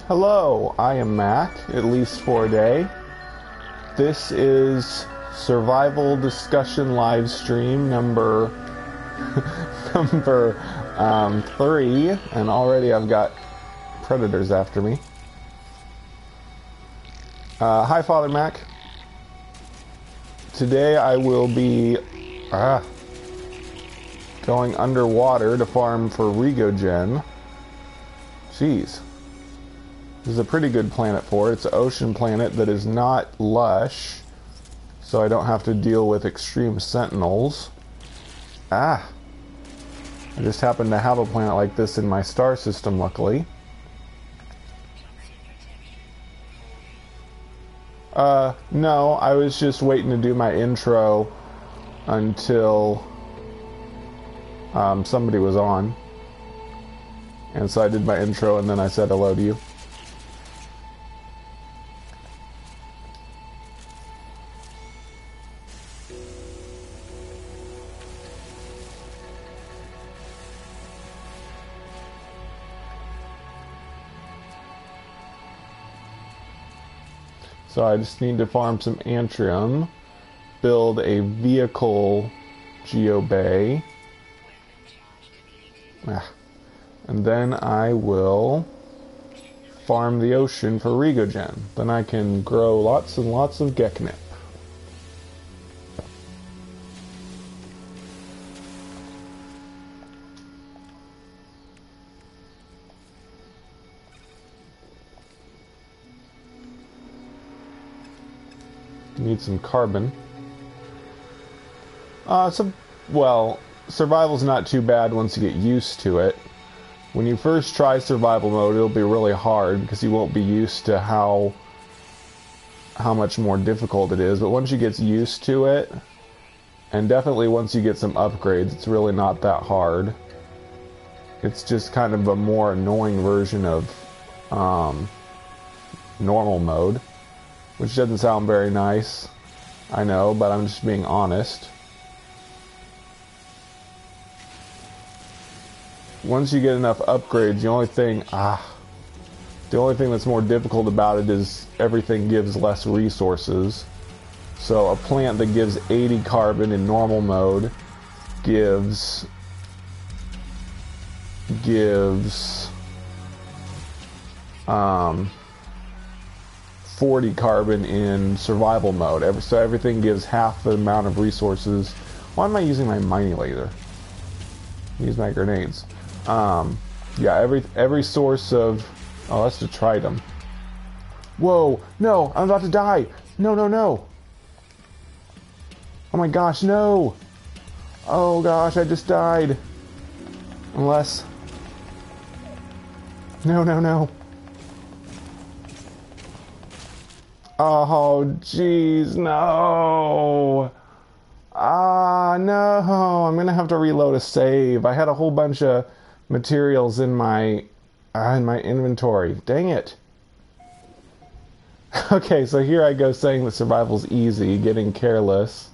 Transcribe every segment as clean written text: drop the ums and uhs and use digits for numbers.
Hello, I am Mac, at least for a day. This is survival discussion live stream number 3, and already I've got predators after me. Hi, Father Mac. Today I will be going underwater to farm for Regogen. Jeez. This is a pretty good planet for it. It's an ocean planet that is not lush, so I don't have to deal with extreme sentinels. I just happen to have a planet like this in my star system, luckily. No, I was just waiting to do my intro until somebody was on. And so I did my intro and then I said hello to you. So I just need to farm some Antrium, build a vehicle geobay, and then I will farm the ocean for Regogen. Then I can grow lots and lots of Geknip. Need some carbon. Well, survival's not too bad once you get used to it. When you first try survival mode, it'll be really hard because you won't be used to how much more difficult it is. But once you get used to it, and definitely once you get some upgrades, it's really not that hard. It's just kind of a more annoying version of normal mode. Which doesn't sound very nice, I know, but I'm just being honest. Once you get enough upgrades, the only thing that's more difficult about it is everything gives less resources. So a plant that gives 80 carbon in normal mode gives 40 carbon in survival mode. So everything gives half the amount of resources. Why am I using my mining laser? Use my grenades. Yeah, every source of... Oh, that's the Tritum. Whoa, no, I'm about to die. No, no, no. Oh my gosh, no. Oh gosh, I just died. Unless... No, no, no. Oh, jeez, no. No. I'm gonna have to reload a save. I had a whole bunch of materials in my inventory. Dang it. Okay, so here I go saying that survival's easy, getting careless.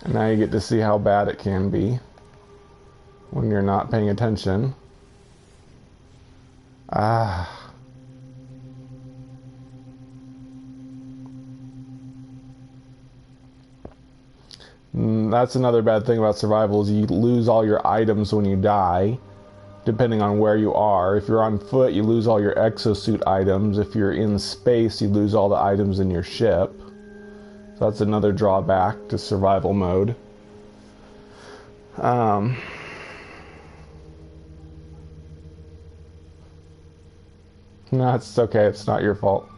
And now you get to see how bad it can be when you're not paying attention. That's another bad thing about survival is you lose all your items when you die, depending on where you are. If you're on foot, you lose all your exosuit items. If you're in space, you lose all the items in your ship. So that's another drawback to survival mode. No, it's okay. It's not your fault.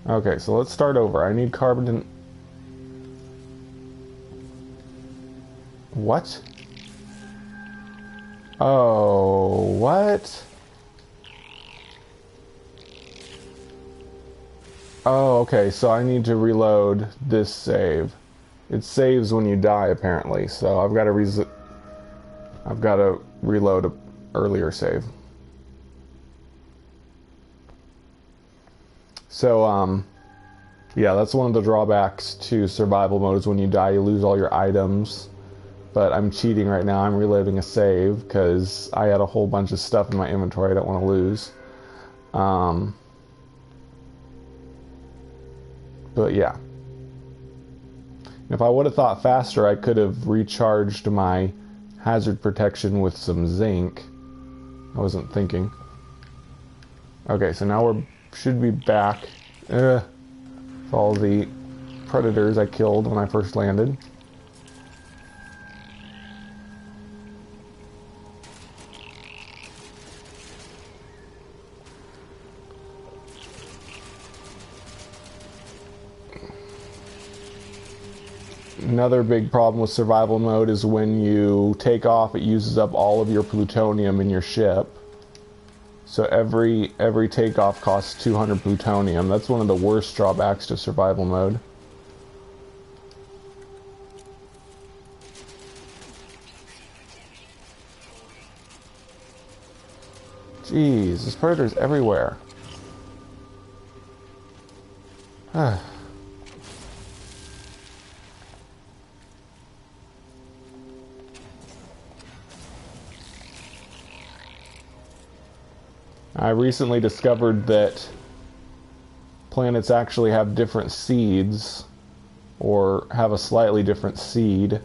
Okay, so let's start over. I need carbon and... What? Oh, what? Oh, okay, so I need to reload this save. It saves when you die, apparently, so I've got to reload an earlier save. So, yeah, that's one of the drawbacks to survival mode is when you die, you lose all your items. But I'm cheating right now. I'm reloading a save because I had a whole bunch of stuff in my inventory I don't want to lose. But yeah. If I would have thought faster, I could have recharged my hazard protection with some zinc. I wasn't thinking. Okay, so now we should be back with all the predators I killed when I first landed. Another big problem with survival mode is when you take off, it uses up all of your plutonium in your ship. So every takeoff costs 200 plutonium. That's one of the worst drawbacks to survival mode. Jeez, this predator's everywhere. I recently discovered that planets actually have different seeds, or have a slightly different seed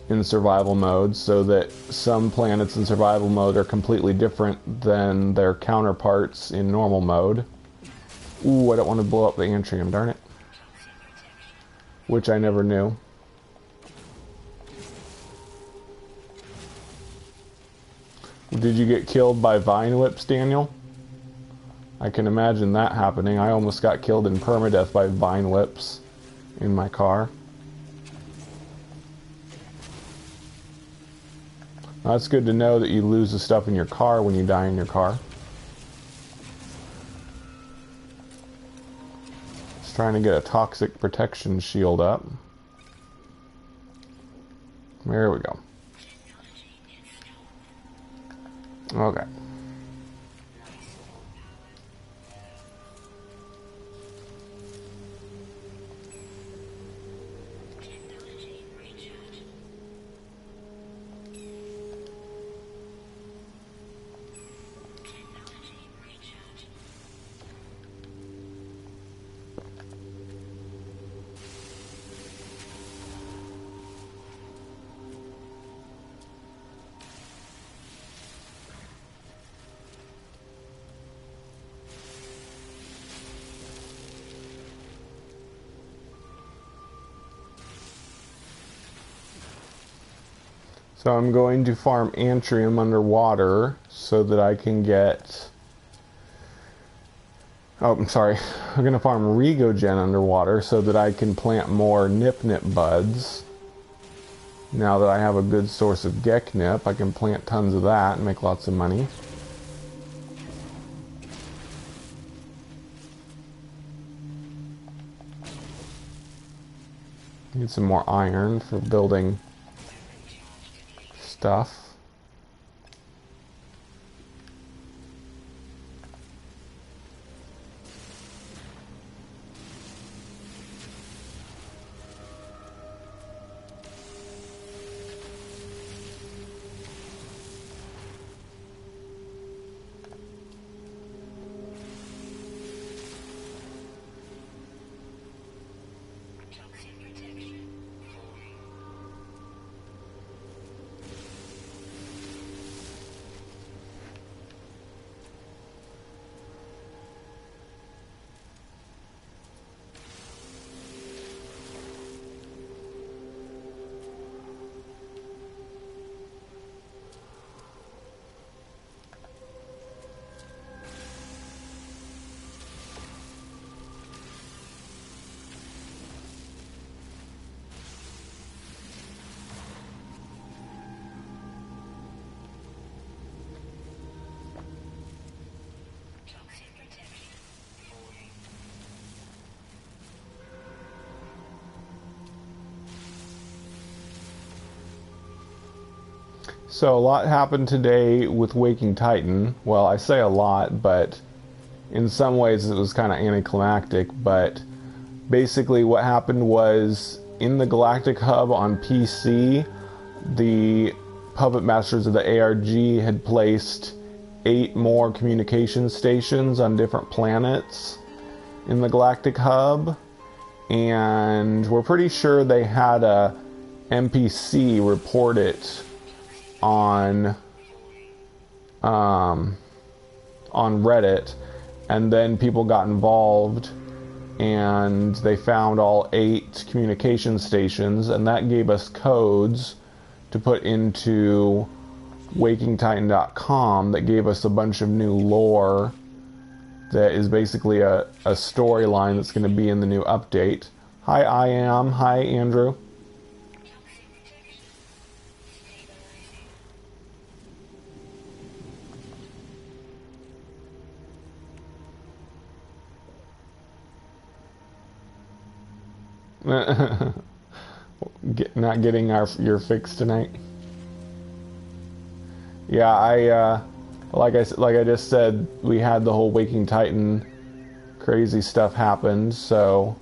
in survival mode, so that some planets in survival mode are completely different than their counterparts in normal mode. Ooh, I don't want to blow up the Antrium, darn it. Which I never knew. Did you get killed by vine whips, Daniel? I can imagine that happening. I almost got killed in permadeath by vine whips in my car. Well, that's good to know that you lose the stuff in your car when you die in your car. Just trying to get a toxic protection shield up. There we go. Okay. So I'm going to farm Antrium underwater so that I can get... Oh, I'm sorry. I'm going to farm Regogen underwater so that I can plant more Nip buds. Now that I have a good source of Geknip, I can plant tons of that and make lots of money. Need some more iron for building stuff. So a lot happened today with Waking Titan. Well, I say a lot, but in some ways it was kind of anticlimactic. But basically what happened was in the Galactic Hub on PC, the puppet masters of the ARG had placed 8 more communication stations on different planets in the Galactic Hub, and we're pretty sure they had a NPC report it on Reddit, and then people got involved and they found all 8 communication stations, and that gave us codes to put into wakingtitan.com that gave us a bunch of new lore that is basically a storyline that's going to be in the new update. Hi, I am. Hi, Andrew. Not getting your fix tonight. Yeah, like I just said, we had the whole Waking Titan crazy stuff happened, so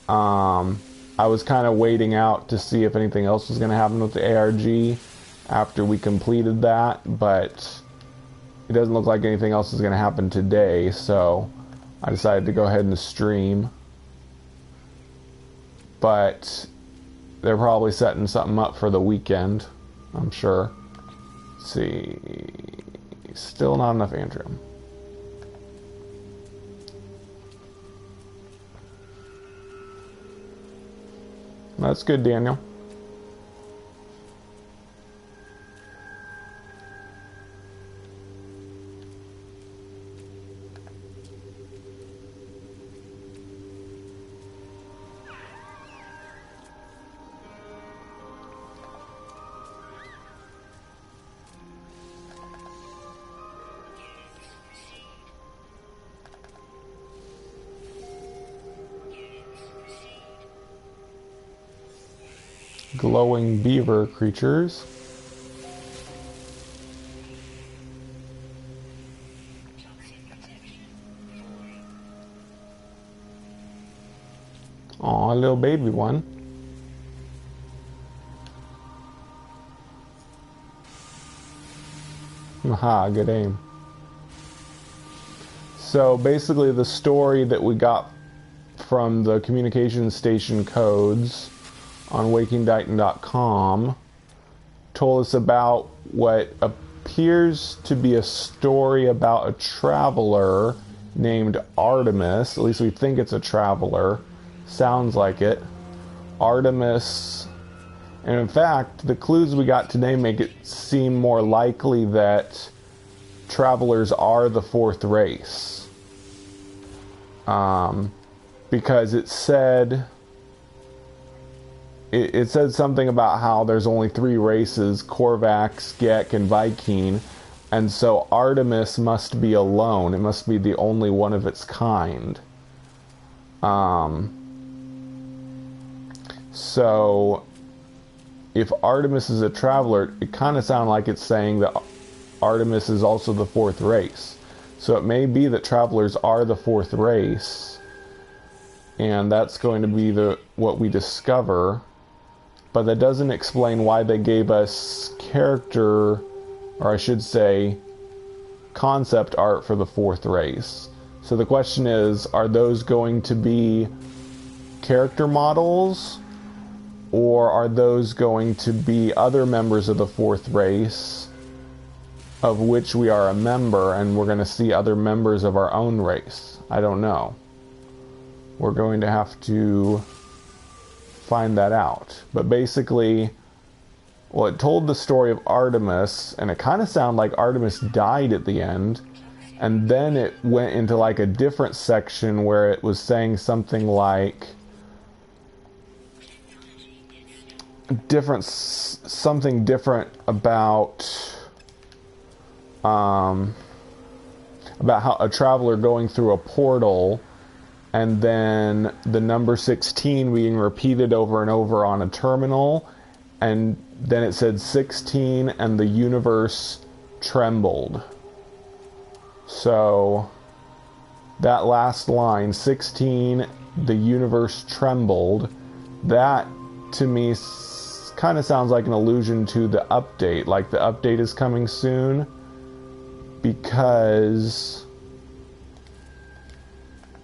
I was kind of waiting out to see if anything else was going to happen with the ARG after we completed that, but it doesn't look like anything else is going to happen today, so I decided to go ahead and stream. But they're probably setting something up for the weekend, I'm sure. Let's see. Still not enough Andrew. That's good, Daniel. Glowing beaver creatures. Aw, a little baby one. Aha, good aim. So basically the story that we got from the communication station codes on wakingtitan.com told us about what appears to be a story about a traveler named Artemis. At least we think it's a traveler. Sounds like it. Artemis. And in fact, the clues we got today make it seem more likely that travelers are the 4th race. Because it said something about how there's only 3 races, Korvax, Gek, and Viking, and so Artemis must be alone. It must be the only one of its kind. So if Artemis is a traveler, it kind of sounds like it's saying that Artemis is also the 4th race. So it may be that travelers are the 4th race, and that's going to be what we discover. But that doesn't explain why they gave us character, or I should say, concept art for the 4th race. So the question is, are those going to be character models, or are those going to be other members of the 4th race, of which we are a member, and we're going to see other members of our own race? I don't know. We're going to have to find that out. But basically, well, it told the story of Artemis, and it kind of sounded like Artemis died at the end, and then it went into like a different section where it was saying something like something different about how a traveler going through a portal, and then the number 16 being repeated over and over on a terminal, and then it said 16 and the universe trembled. So that last line, 16, the universe trembled, that to me kind of sounds like an allusion to the update. Like the update is coming soon because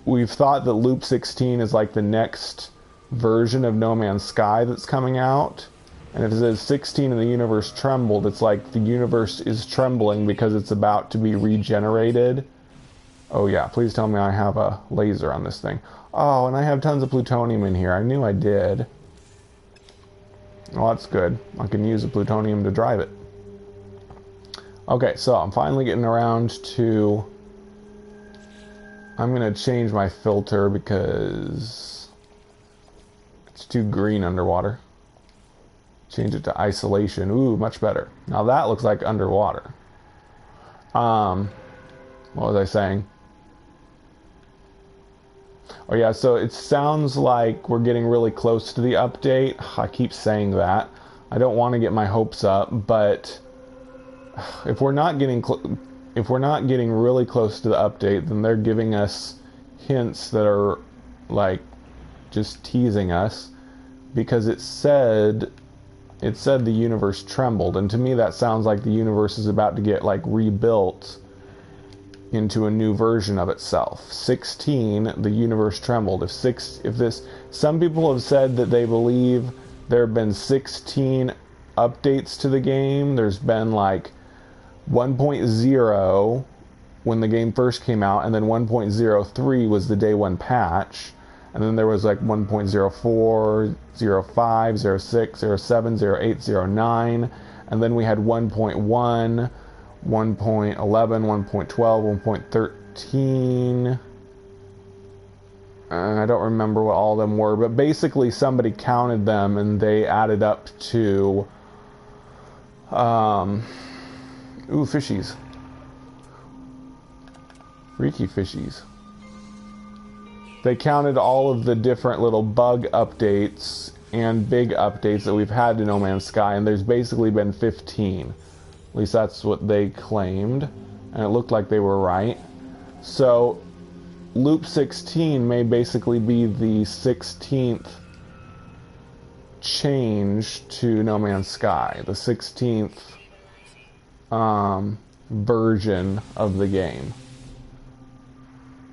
we've thought that Loop 16 is like the next version of No Man's Sky that's coming out. And if it says 16 and the universe trembled, it's like the universe is trembling because it's about to be regenerated. Oh yeah, please tell me I have a laser on this thing. Oh, and I have tons of plutonium in here. I knew I did. Well, that's good. I can use the plutonium to drive it. Okay, so I'm finally getting around to... I'm going to change my filter because it's too green underwater. Change it to isolation. Ooh, much better. Now that looks like underwater. What was I saying? Oh yeah, so it sounds like we're getting really close to the update. I keep saying that. I don't want to get my hopes up, but if we're not getting really close to the update, then they're giving us hints that are like just teasing us, because it said the universe trembled, and to me that sounds like the universe is about to get like rebuilt into a new version of itself. 16, the universe trembled. Some people have said that they believe there have been 16 updates to the game. There's been like 1.0 when the game first came out, and then 1.03 was the day one patch, and then there was like 1.04, 05, 06, 07, 08, 09, and then we had 1.1, 1.11, 1.12, 1.13. I don't remember what all of them were, but basically somebody counted them and they added up to fishies. Freaky fishies. They counted all of the different little bug updates and big updates that we've had to No Man's Sky, and there's basically been 15. At least that's what they claimed, and it looked like they were right. So Loop 16 may basically be the 16th change to No Man's Sky, the 16th version of the game.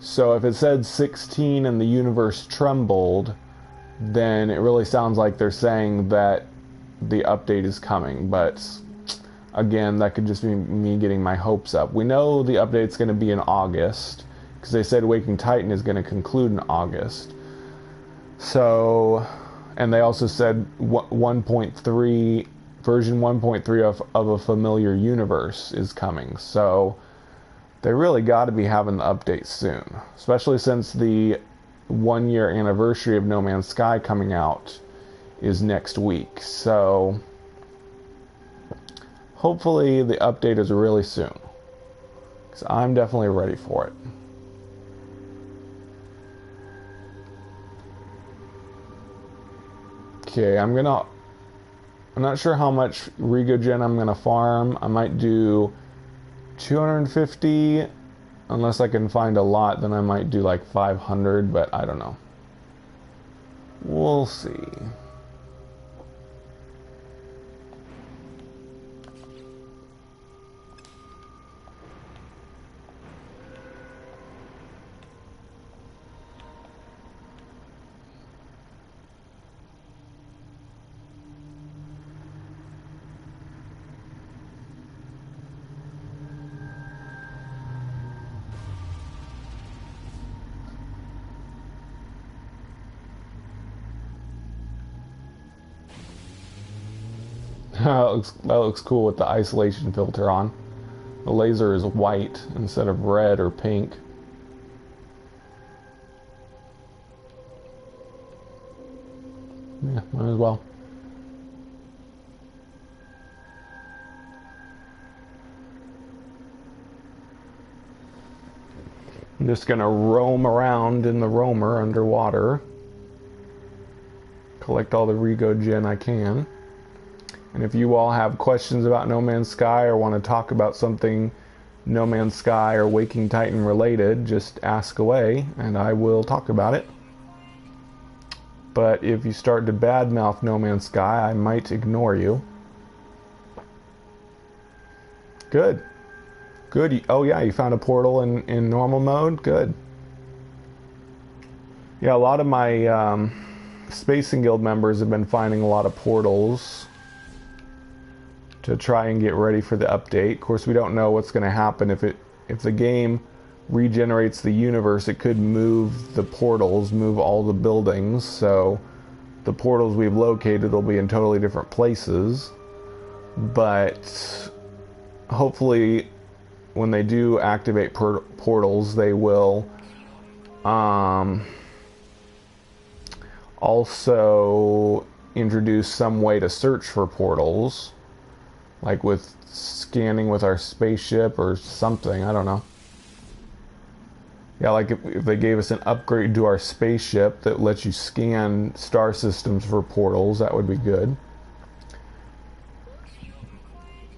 So if it said 16 and the universe trembled, then it really sounds like they're saying that the update is coming, but again, that could just be me getting my hopes up. We know the update's going to be in August, because they said Waking Titan is going to conclude in August. So, and they also said 1.3, version 1.3 of a familiar universe is coming. So, they really got to be having the update soon, especially since the 1-year anniversary of No Man's Sky coming out is next week. So hopefully the update is really soon, because I'm definitely ready for it. Okay, I'm not sure how much Regogen I'm gonna farm. I might do 250, unless I can find a lot, then I might do like 500, but I don't know. We'll see. That looks cool with the isolation filter on. The laser is white instead of red or pink. Yeah, might as well. I'm just gonna roam around in the roamer underwater. Collect all the Regogen I can. And if you all have questions about No Man's Sky or want to talk about something No Man's Sky or Waking Titan related, just ask away and I will talk about it. But if you start to badmouth No Man's Sky, I might ignore you. Good. Good. Oh yeah, you found a portal in normal mode? Good. Yeah, a lot of my Spacing Guild members have been finding a lot of portals to try and get ready for the update. Of course, we don't know what's going to happen if the game regenerates the universe. It could move the portals, move all the buildings, so the portals we've located will be in totally different places. But hopefully when they do activate portals, they will also introduce some way to search for portals, like with scanning with our spaceship or something. I don't know. Yeah, like if they gave us an upgrade to our spaceship that lets you scan star systems for portals, that would be good.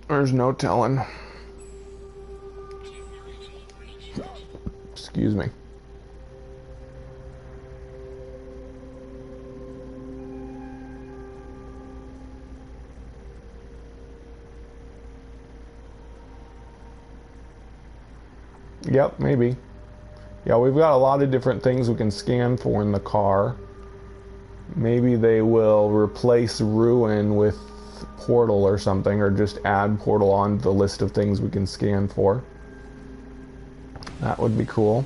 There's no telling. Excuse me. Yep, maybe. Yeah, we've got a lot of different things we can scan for in the car. Maybe they will replace Ruin with Portal or something, or just add Portal on the list of things we can scan for. That would be cool.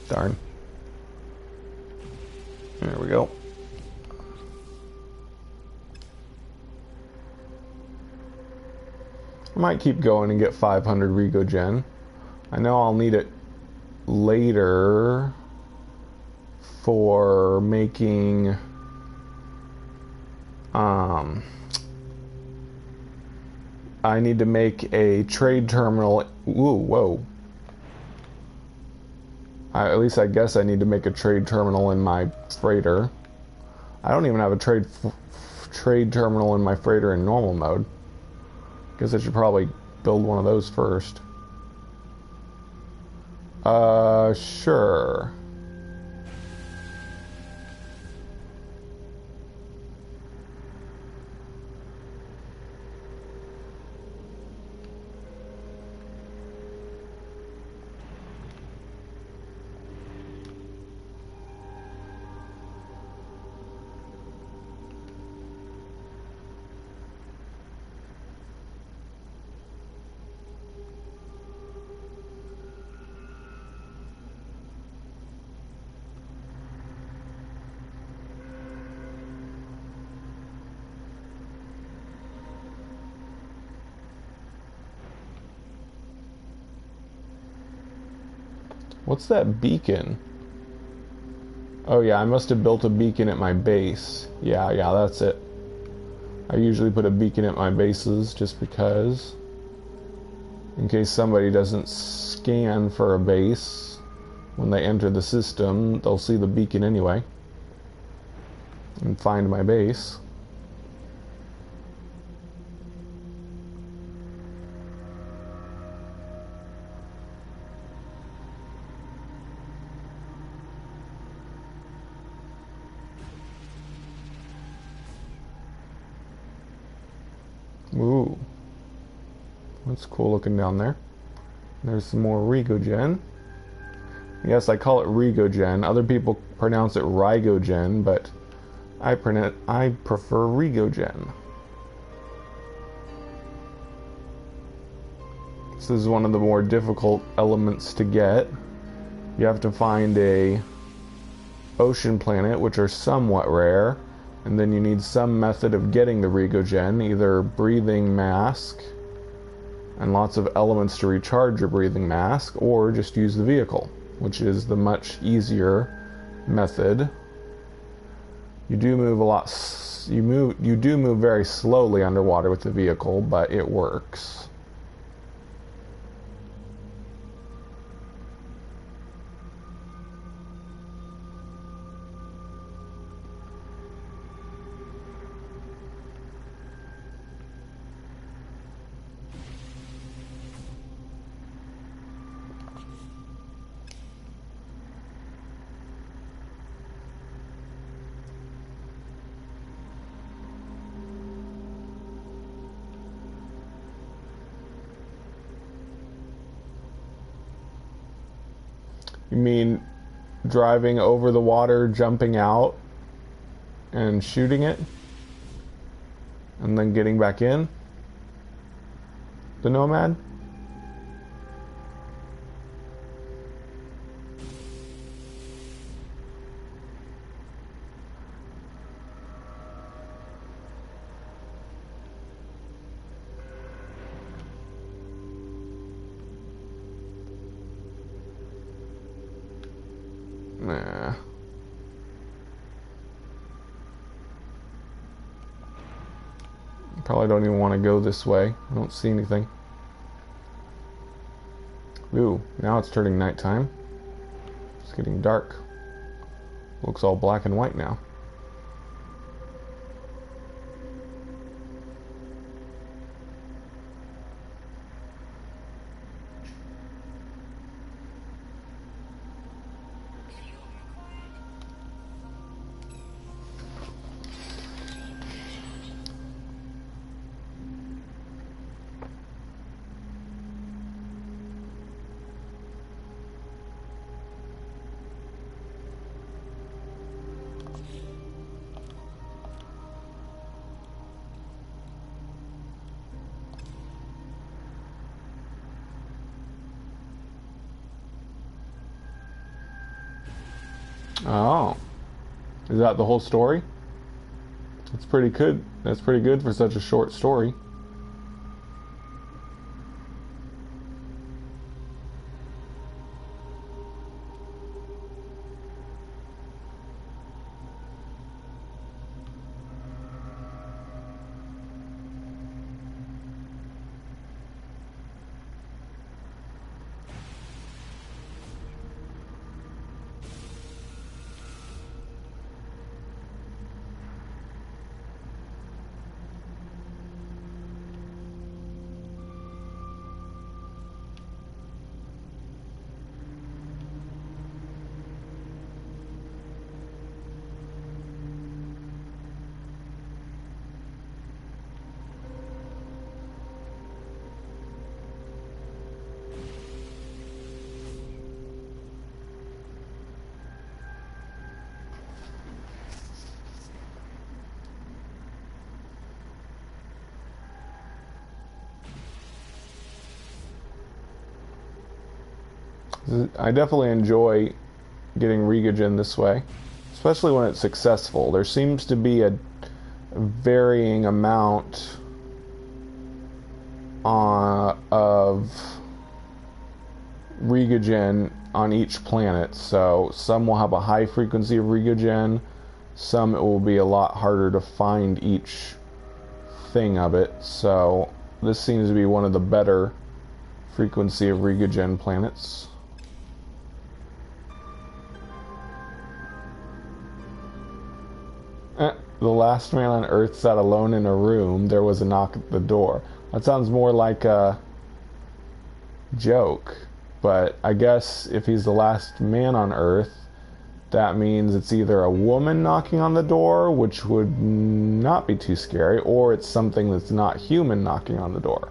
Darn. There we go. I might keep going and get 500 Regogen. I know I'll need it later for making I need to make a trade terminal. Ooh, whoa. At least I guess I need to make a trade terminal in my freighter. I don't even have a trade terminal in my freighter in normal mode. Guess I should probably build one of those first. Sure. What's that beacon? Oh yeah, I must have built a beacon at my base. Yeah, that's it. I usually put a beacon at my bases just because, in case somebody doesn't scan for a base when they enter the system, they'll see the beacon anyway and find my base. Ooh, that's cool looking down there. There's some more Regogen. Yes, I call it Regogen. Other people pronounce it Rygogen, but I prefer Regogen. This is one of the more difficult elements to get. You have to find a ocean planet, which are somewhat rare. And then you need some method of getting the Regogen, either breathing mask and lots of elements to recharge your breathing mask, or just use the vehicle, which is the much easier method. You do move a lot. You do move very slowly underwater with the vehicle, but it works. You mean driving over the water, jumping out, and shooting it? And then getting back in? The Nomad? Nah. Probably don't even want to go this way. I don't see anything. Ooh, now it's turning nighttime. It's getting dark. Looks all black and white now. Oh. Is that the whole story? That's pretty good. That's pretty good for such a short story. I definitely enjoy getting Regagen this way, especially when it's successful. There seems to be a varying amount of Regagen on each planet, so some will have a high frequency of Regagen, some it will be a lot harder to find each thing of it, so this seems to be one of the better frequency of Regagen planets. The last man on Earth sat alone in a room. There was a knock at the door. That sounds more like a joke, but I guess if he's the last man on Earth, that means it's either a woman knocking on the door, which would not be too scary, or it's something that's not human knocking on the door,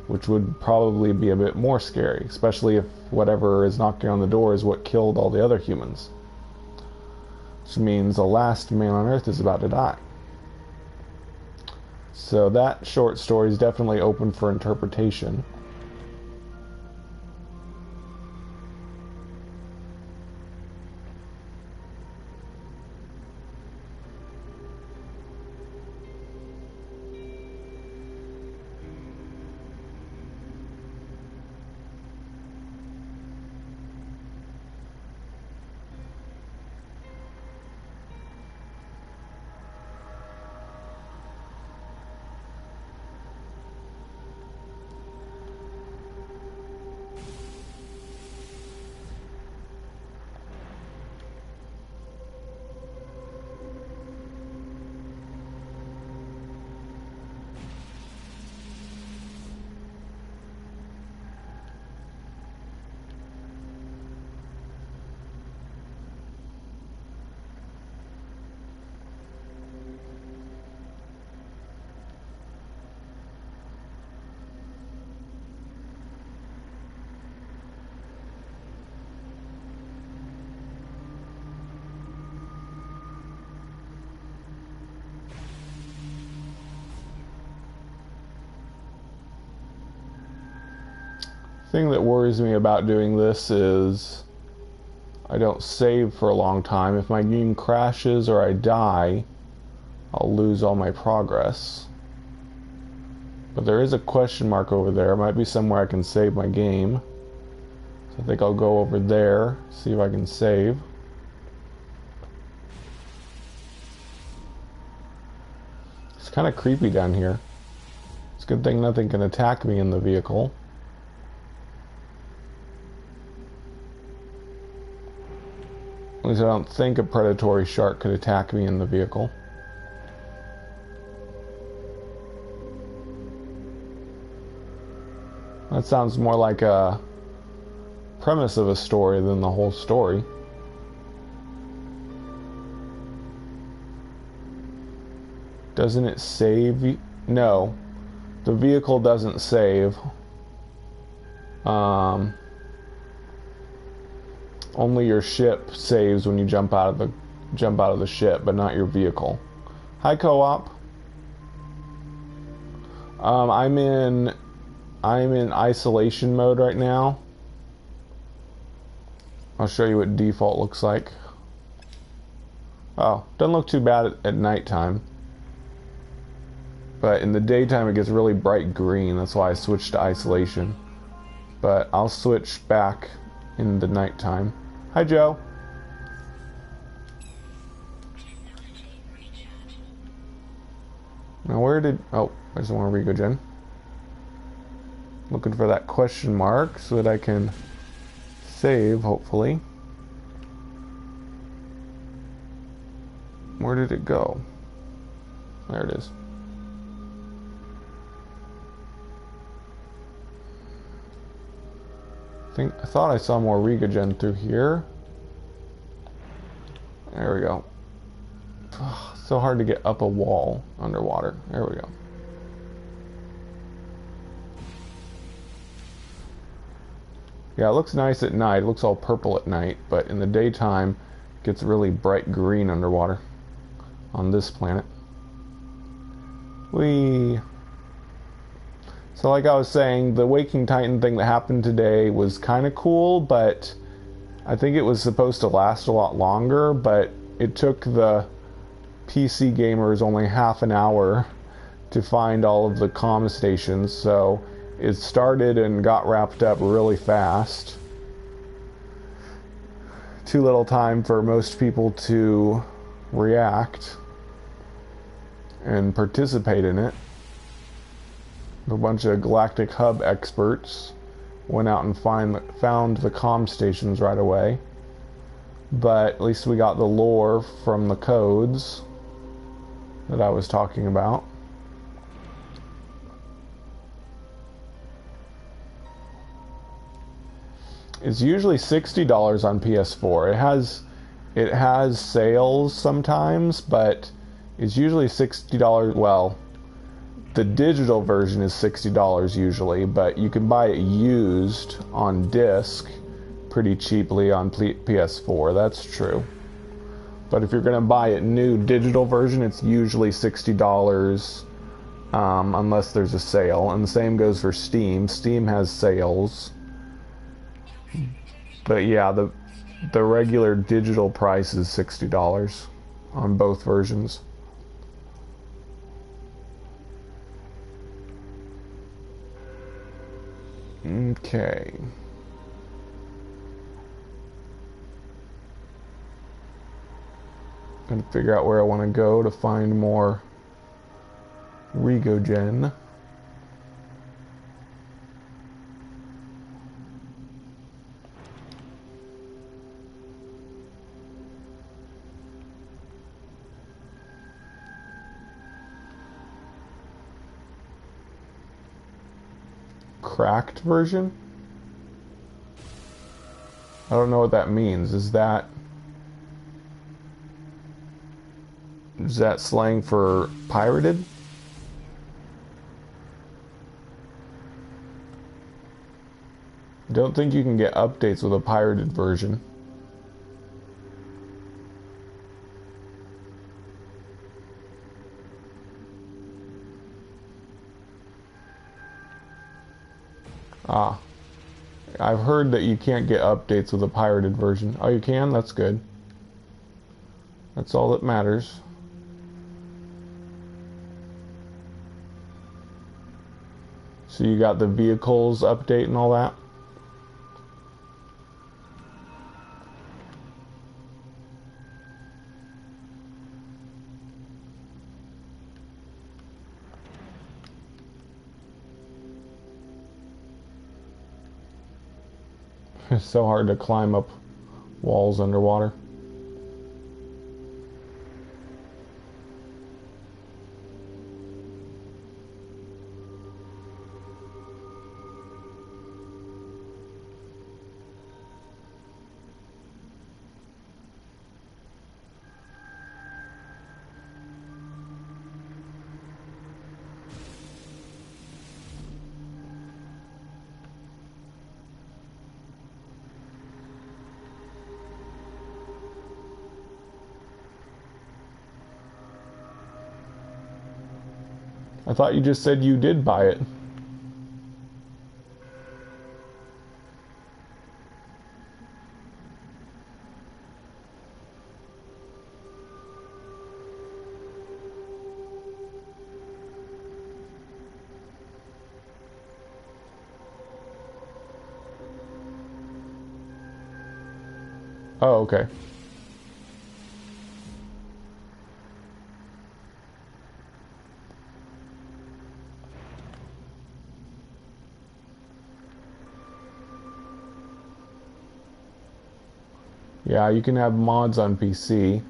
which would probably be a bit more scary, especially if whatever is knocking on the door is what killed all the other humans. Which means the last man on Earth is about to die. So that short story is definitely open for interpretation. thing that worries me about doing this is I don't save for a long time. If my game crashes or I die, I'll lose all my progress. But there is a question mark over there. It might be somewhere I can save my game. So I think I'll go over there, see if I can save. It's kind of creepy down here. It's a good thing nothing can attack me in the vehicle. At least I don't think a predatory shark could attack me in the vehicle. That sounds more like a premise of a story than the whole story. Doesn't it save? No. The vehicle doesn't save. Only your ship saves when you jump out of the ship, but not your vehicle. Hi, co-op. I'm in isolation mode right now. I'll show you what default looks like. Oh, doesn't look too bad at nighttime. But in the daytime it gets really bright green. That's why I switched to isolation. But I'll switch back in the nighttime. Hi, Joe. Now where did... Oh, I just want to re-go gen. Looking for that question mark so that I can save, hopefully. Where did it go? There it is. I thought I saw more Rigagen through here. There we go. Ugh, so hard to get up a wall underwater. There we go. Yeah, it looks nice at night. It looks all purple at night, but in the daytime it gets really bright green underwater on this planet. Whee! So like I was saying, the Waking Titan thing that happened today was kind of cool, but I think it was supposed to last a lot longer, but it took the PC gamers only half an hour to find all of the comm stations, so it started and got wrapped up really fast. Too little time for most people to react and participate in it. A bunch of Galactic Hub experts went out and found the comm stations right away. But at least we got the lore from the codes that I was talking about. It's usually $60 on PS4. It has sales sometimes, but it's usually $60. Well, the digital version is $60 usually, but you can buy it used on disc pretty cheaply on PS4. That's true. But if you're going to buy it new digital version, it's usually $60 unless there's a sale. And the same goes for Steam. Steam has sales. But yeah, the regular digital price is $60 on both versions. Okay. Gonna figure out where I want to go to find more Rigogen. Cracked version? I don't know what that means. Is that slang for pirated? Don't think you can get updates with a pirated version. Ah. I've heard that you can't get updates with a pirated version. Oh, you can? That's good. That's all that matters. So you got the vehicles update and all that? It's so hard to climb up walls underwater. I thought you just said you did buy it. Oh, okay. Yeah, you can have mods on PC,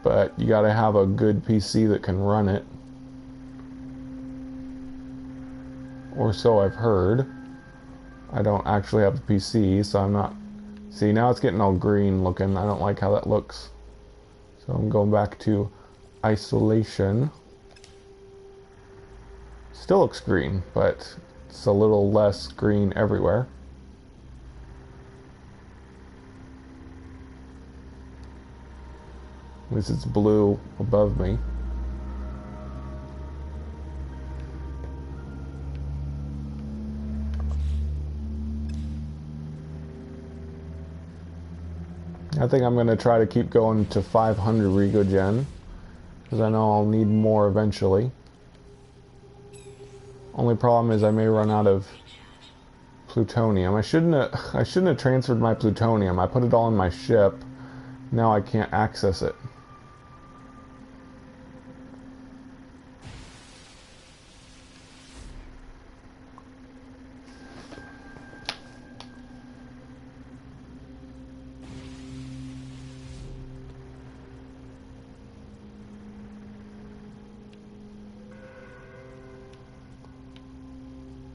but you gotta have a good PC that can run it. Or so I've heard. I don't actually have a PC, so I'm not... See, now it's getting all green looking. I don't like how that looks. So I'm going back to isolation. Still looks green, but it's a little less green everywhere. At least it's blue above me. I think I'm going to try to keep going to 500 Regogen, because I know I'll need more eventually. Only problem is I may run out of plutonium. I shouldn't have transferred my plutonium. I put it all in my ship. Now I can't access it.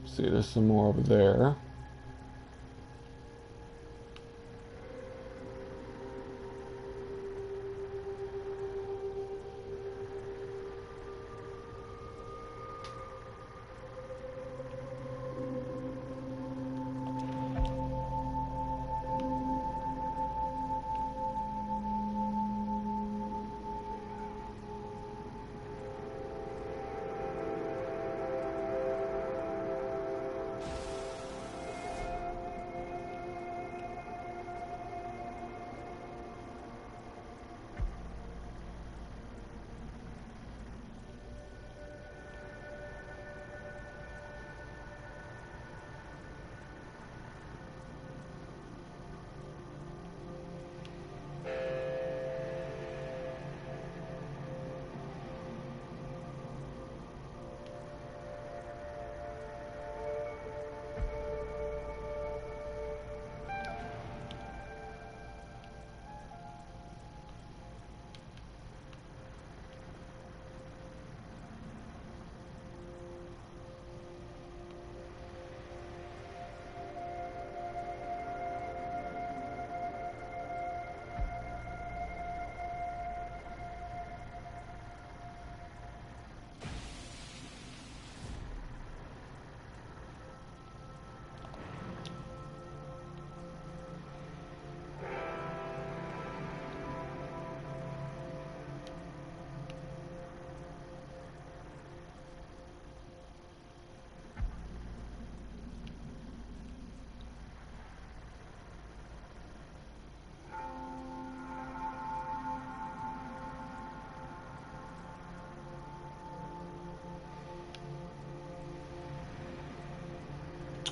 See, there's some more over there.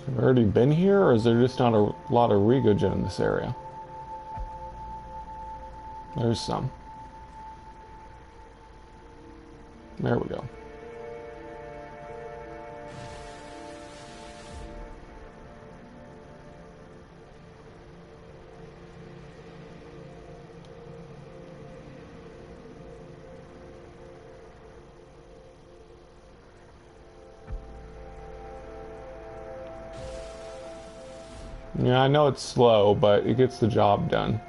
Have I already been here, or is there just not a lot of Rigogen in this area? There's some. There we go. Yeah, I know it's slow, but it gets the job done.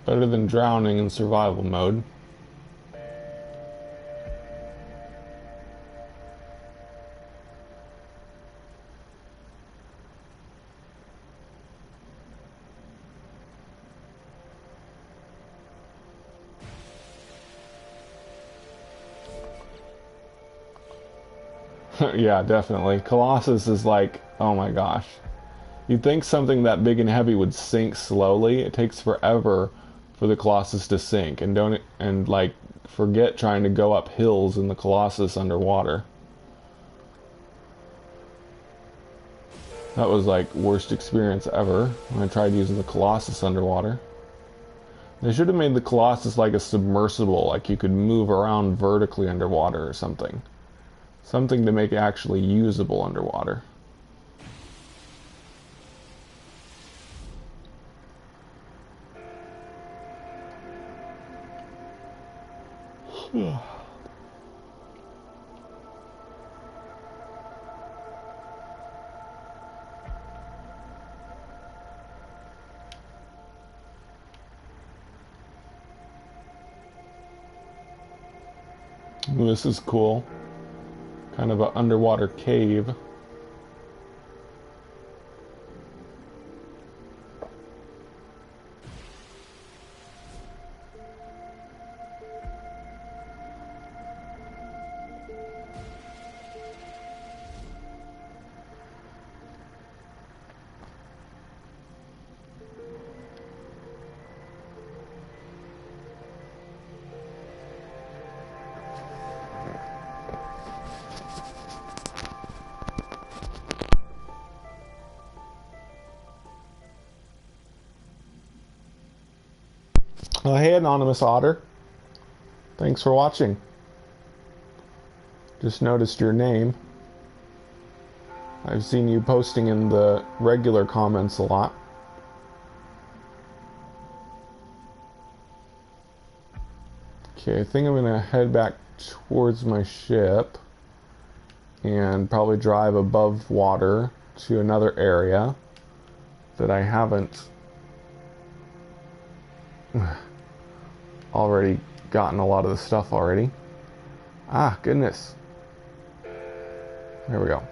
Better than drowning in survival mode. Yeah, definitely. Colossus is like, oh my gosh. You'd think something that big and heavy would sink slowly. It takes forever for the Colossus to sink, and like forget trying to go up hills in the Colossus underwater. That was like worst experience ever when I tried using the Colossus underwater. They should have made the Colossus like a submersible, like you could move around vertically underwater or something. Something to make it actually usable underwater. This is cool. Kind of an underwater cave. Hey, Anonymous Otter. Thanks for watching. Just noticed your name. I've seen you posting in the regular comments a lot. Okay, I think I'm gonna head back towards my ship and probably drive above water to another area that I haven't already gotten a lot of the stuff already. Ah, goodness. There we go.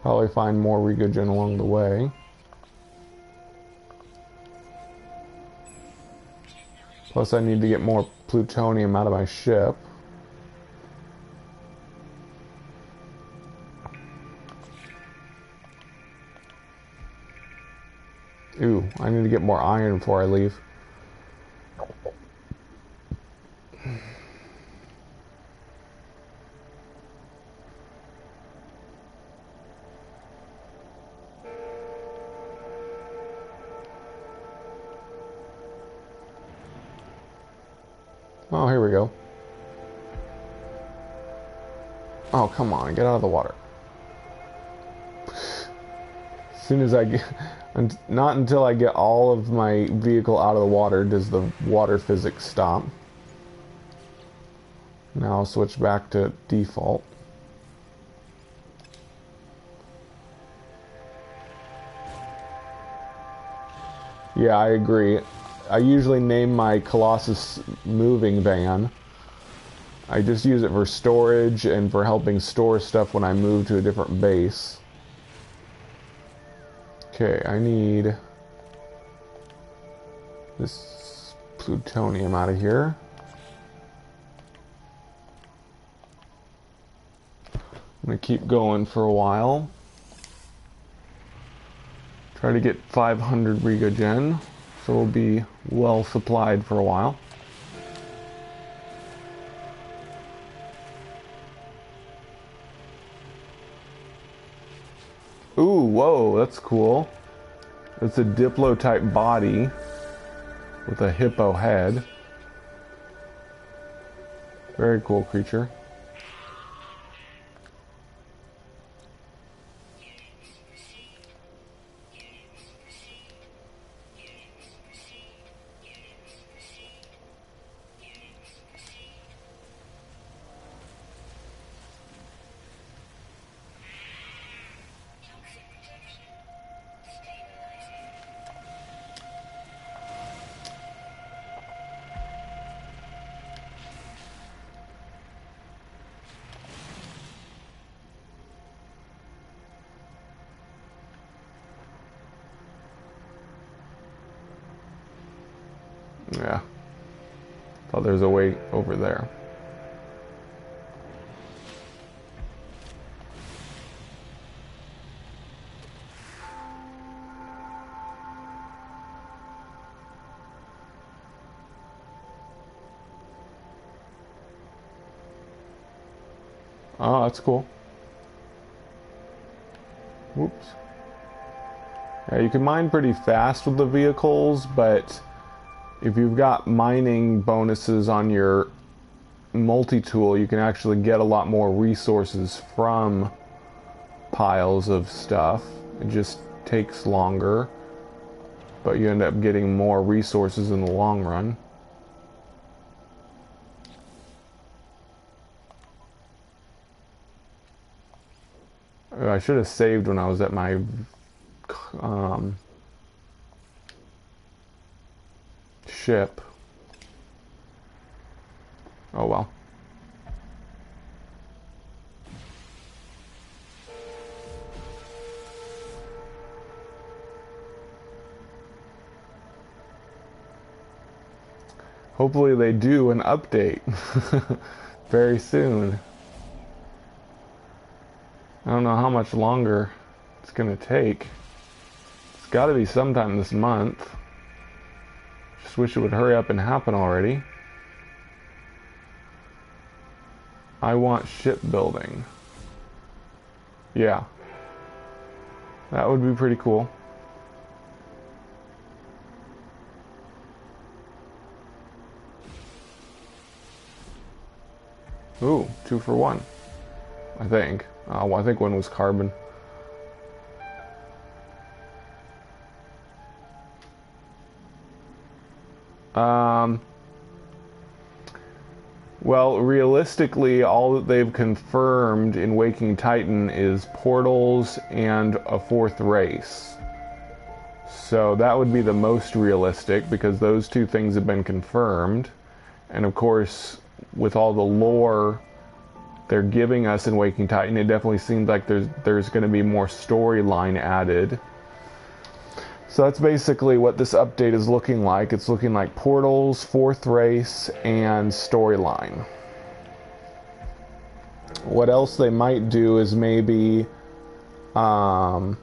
Probably find more Rigogen along the way. Plus I need to get more plutonium out of my ship. Ooh, I need to get more iron before I leave. Oh, here we go. Oh, come on, get out of the water. As soon as I get... Not until I get all of my vehicle out of the water does the water physics stop. Now I'll switch back to default. Yeah, I agree. I usually name my Colossus moving van. I just use it for storage and for helping store stuff when I move to a different base. Okay, I need this plutonium out of here. I'm gonna keep going for a while. Try to get 500 Rigogen. So we'll be well supplied for a while. Ooh, whoa, that's cool. It's a Diplo-type body with a hippo head. Very cool creature. Yeah. Thought there's a way over there. Oh, that's cool. Whoops. Yeah, you can mine pretty fast with the vehicles, but if you've got mining bonuses on your multi-tool, you can actually get a lot more resources from piles of stuff. It just takes longer, but you end up getting more resources in the long run. I should have saved when I was at my ship. Oh well. Hopefully they do an update very soon. I don't know how much longer it's gonna take. It's gotta be sometime this month. Just wish it would hurry up and happen already. I want shipbuilding. Yeah. That would be pretty cool. Ooh, 2 for 1. I think. I think one was carbon. Well, realistically, all that they've confirmed in Waking Titan is portals and a 4th race. So that would be the most realistic, because those 2 things have been confirmed. And of course, with all the lore they're giving us in Waking Titan, it definitely seems like there's going to be more storyline added. So that's basically what this update is looking like. It's looking like portals, 4th race, and storyline. What else they might do is maybe more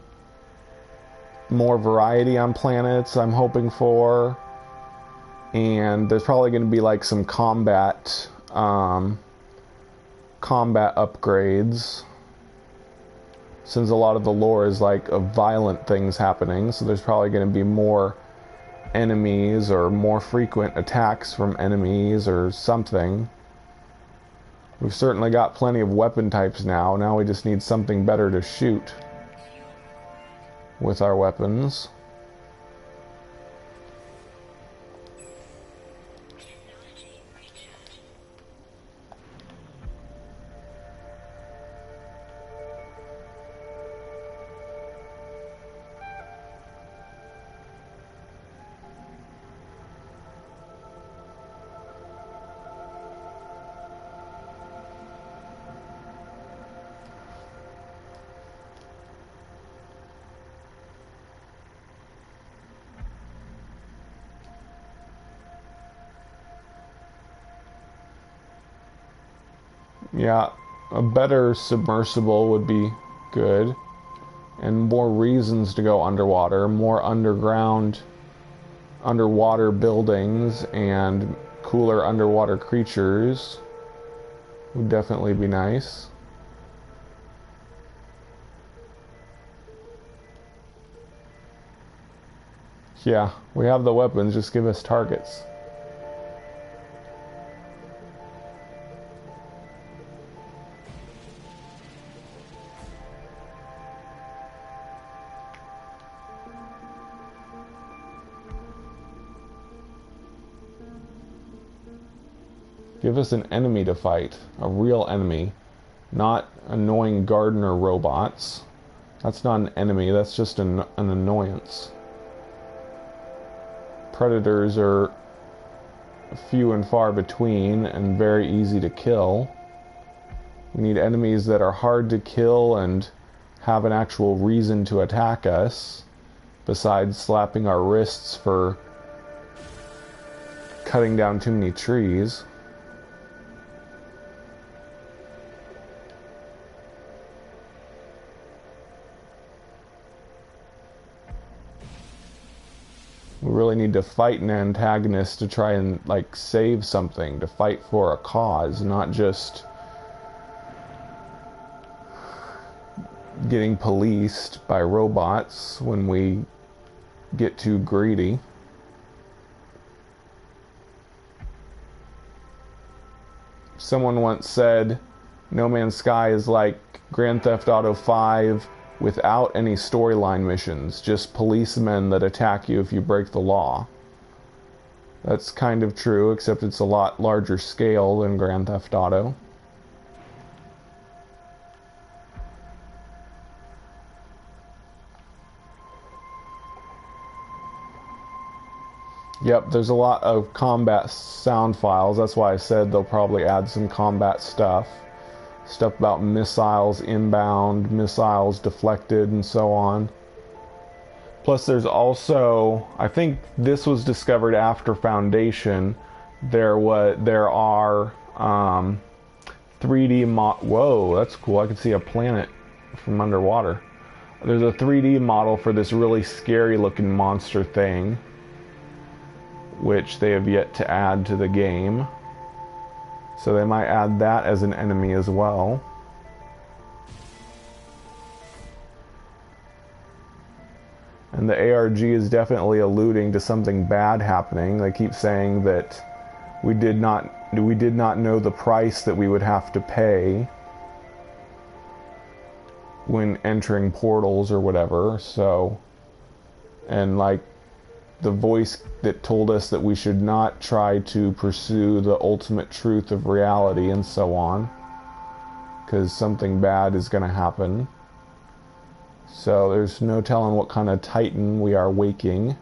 variety on planets, I'm hoping for. And there's probably going to be like some combat upgrades, since a lot of the lore is like of violent things happening, so there's probably going to be more enemies or more frequent attacks from enemies or something. We've certainly got plenty of weapon types now. Now we just need something better to shoot with our weapons. Yeah, a better submersible would be good. And more reasons to go underwater, more underground underwater buildings and cooler underwater creatures would definitely be nice. Yeah, we have the weapons, just give us targets. Give us an enemy to fight, a real enemy, not annoying gardener robots. That's not an enemy, that's just an annoyance. Predators are few and far between and very easy to kill. We need enemies that are hard to kill and have an actual reason to attack us, besides slapping our wrists for cutting down too many trees. We really need to fight an antagonist to try and, like, save something, to fight for a cause, not just getting policed by robots when we get too greedy. Someone once said, No Man's Sky is like Grand Theft Auto 5 without any storyline missions, just policemen that attack you if you break the law. That's kind of true, except it's a lot larger scale than Grand Theft Auto. Yep, there's a lot of combat sound files. That's why I said they'll probably add some combat stuff. Stuff about missiles inbound, missiles deflected, and so on. Plus there's also, I think this was discovered after Foundation, there are 3D whoa, that's cool. I can see a planet from underwater. There's a 3D model for this really scary looking monster thing, which they have yet to add to the game. So they might add that as an enemy as well. And the ARG is definitely alluding to something bad happening. They keep saying that we did not know the price that we would have to pay when entering portals or whatever. So, and like the voice that told us that we should not try to pursue the ultimate truth of reality and so on, because something bad is going to happen. So there's no telling what kind of titan we are waking.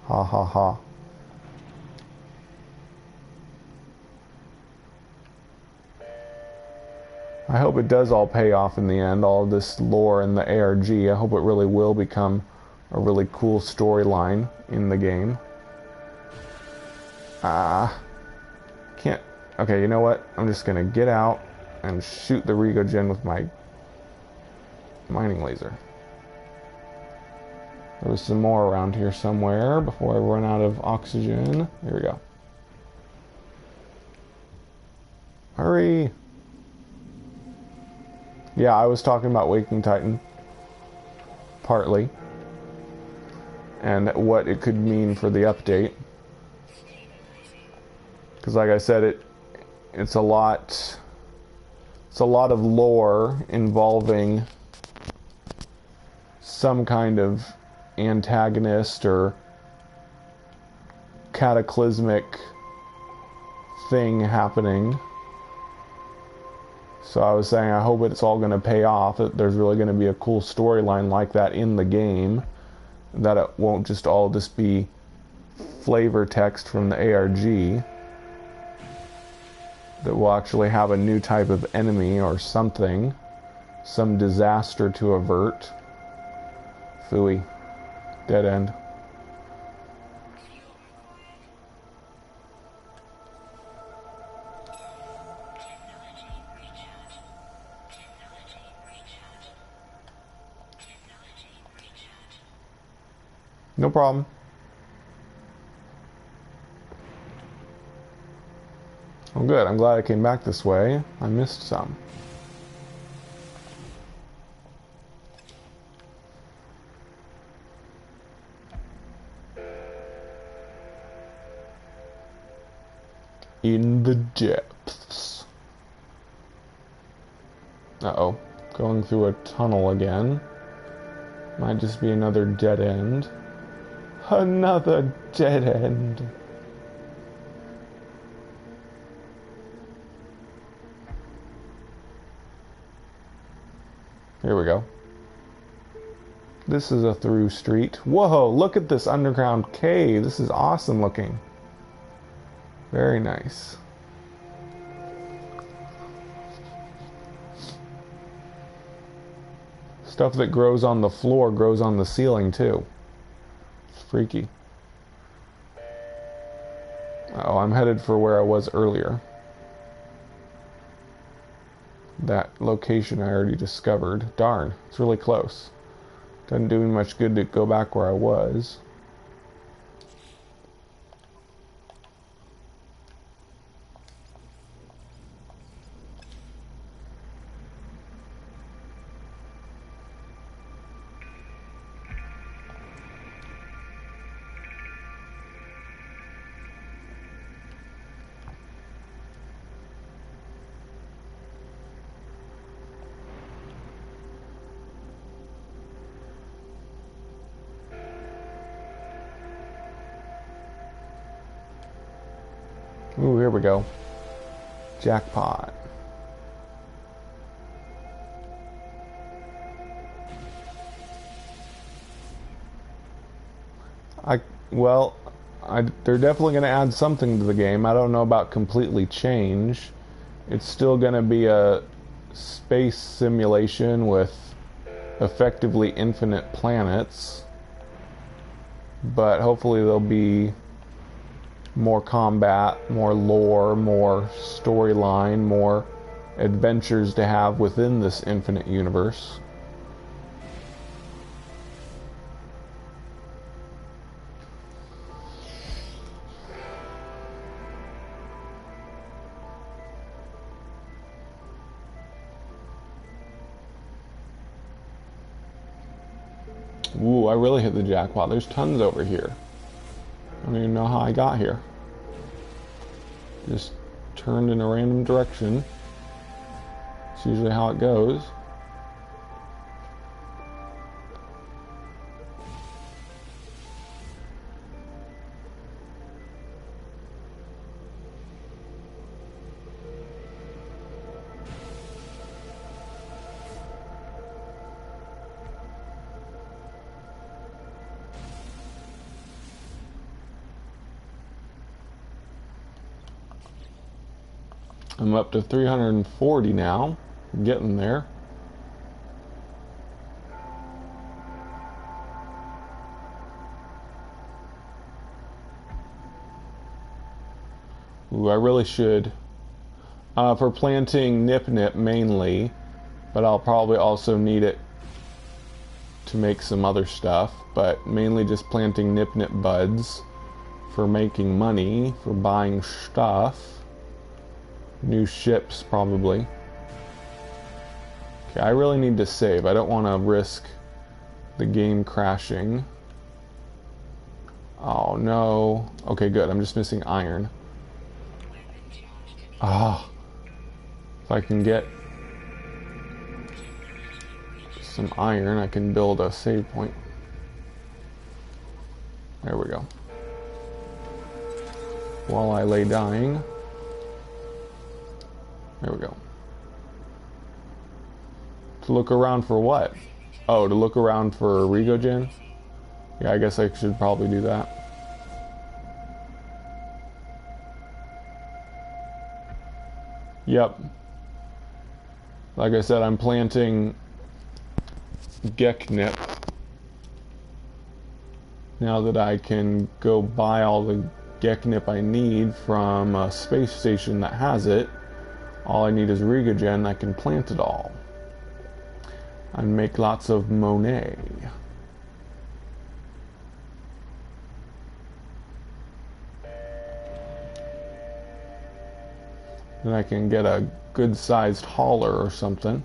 Ha ha ha. I hope it does all pay off in the end, all this lore in the ARG. I hope it really will become a really cool storyline in the game. Can't. Okay, you know what? I'm just gonna get out and shoot the Rigogen with my mining laser. There was some more around here somewhere before I run out of oxygen. Here we go. Hurry! Yeah, I was talking about Waking Titan. Partly. And what it could mean for the update. Because like I said, it's a lot of lore involving some kind of antagonist or cataclysmic thing happening. So I was saying I hope it's all going to pay off, that there's really going to be a cool storyline like that in the game, that it won't just all just be flavor text from the ARG, that we'll actually have a new type of enemy or something, some disaster to avert. Phooey. Dead end. No problem. Oh good, I'm glad I came back this way. I missed some. In the depths. Uh-oh. Going through a tunnel again. Might just be another dead end. Another dead end. Here we go. This is a through street. Whoa, look at this underground cave. This is awesome looking. Very nice. Stuff that grows on the floor grows on the ceiling too. It's freaky. Oh, I'm headed for where I was earlier. That location I already discovered. Darn, it's really close. Doesn't do me much good to go back where I was. Ooh, here we go. Jackpot. They're definitely going to add something to the game. I don't know about completely change. It's still going to be a space simulation with effectively infinite planets. But hopefully there'll be more combat, more lore, more storyline, more adventures to have within this infinite universe. Ooh, I really hit the jackpot. There's tons over here. I don't even know how I got here. Just turned in a random direction. It's usually how it goes. I'm up to 340 now. I'm getting there. Ooh, I really should. For planting nip mainly, but I'll probably also need it to make some other stuff, but mainly just planting nip buds for making money, for buying stuff. New ships, probably. Okay, I really need to save. I don't want to risk the game crashing. Oh, no. Okay, good. I'm just missing iron. Ah. If I can get some iron, I can build a save point. There we go. While I lay dying. There we go. To look around for what? Oh, to look around for Regogen? Yeah, I guess I should probably do that. Yep. Like I said, I'm planting Geknip. Now that I can go buy all the Geknip I need from a space station that has it, all I need is Regogen. I can plant it all and make lots of Monet. Then I can get a good-sized hauler or something.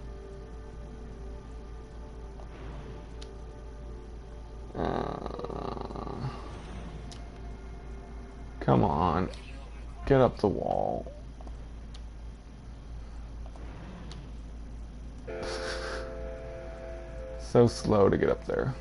Come on. Get up the wall. So slow to get up there.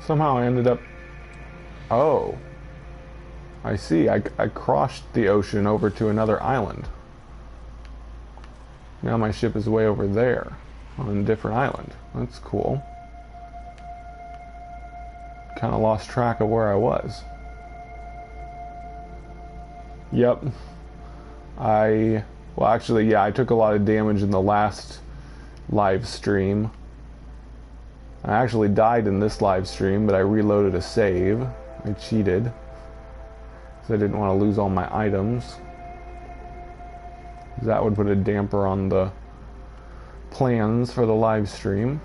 Somehow I ended up... Oh. I see. I crossed the ocean over to another island. Now my ship is way over there, on a different island. That's cool. Kind of lost track of where I was. Yep. Well, actually, yeah, I took a lot of damage in the last live stream. I actually died in this live stream, but I reloaded a save. I cheated, because I didn't want to lose all my items. That would put a damper on the plans for the live stream.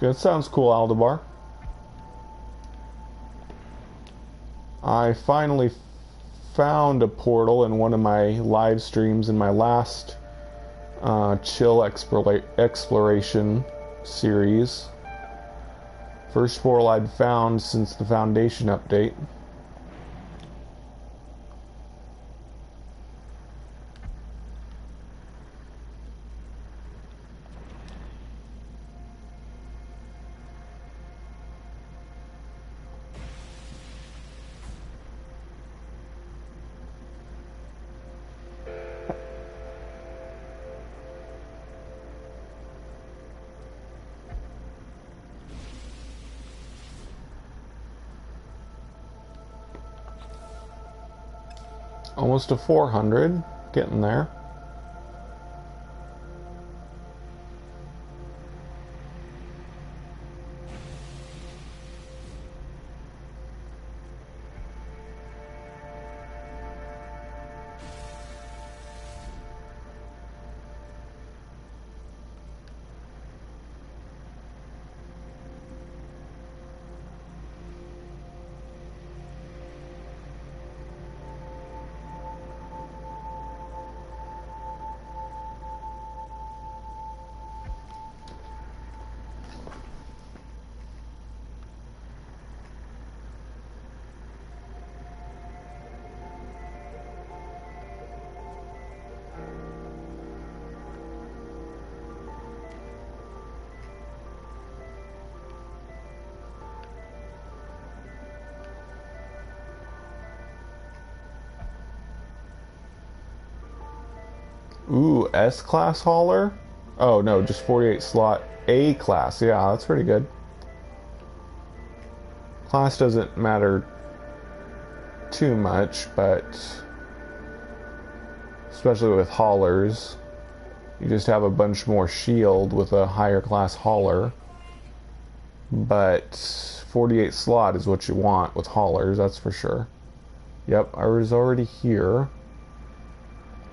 That sounds cool, Aldebar. I finally found a portal in one of my live streams in my last chill exploration series. First portal I'd found since the Foundation update. Almost to 400, getting there. Ooh, S-Class hauler? Oh no, just 48 slot A class. Yeah, that's pretty good. Class doesn't matter too much, but especially with haulers, you just have a bunch more shield with a higher class hauler. But 48 slot is what you want with haulers, that's for sure. Yep, I was already here.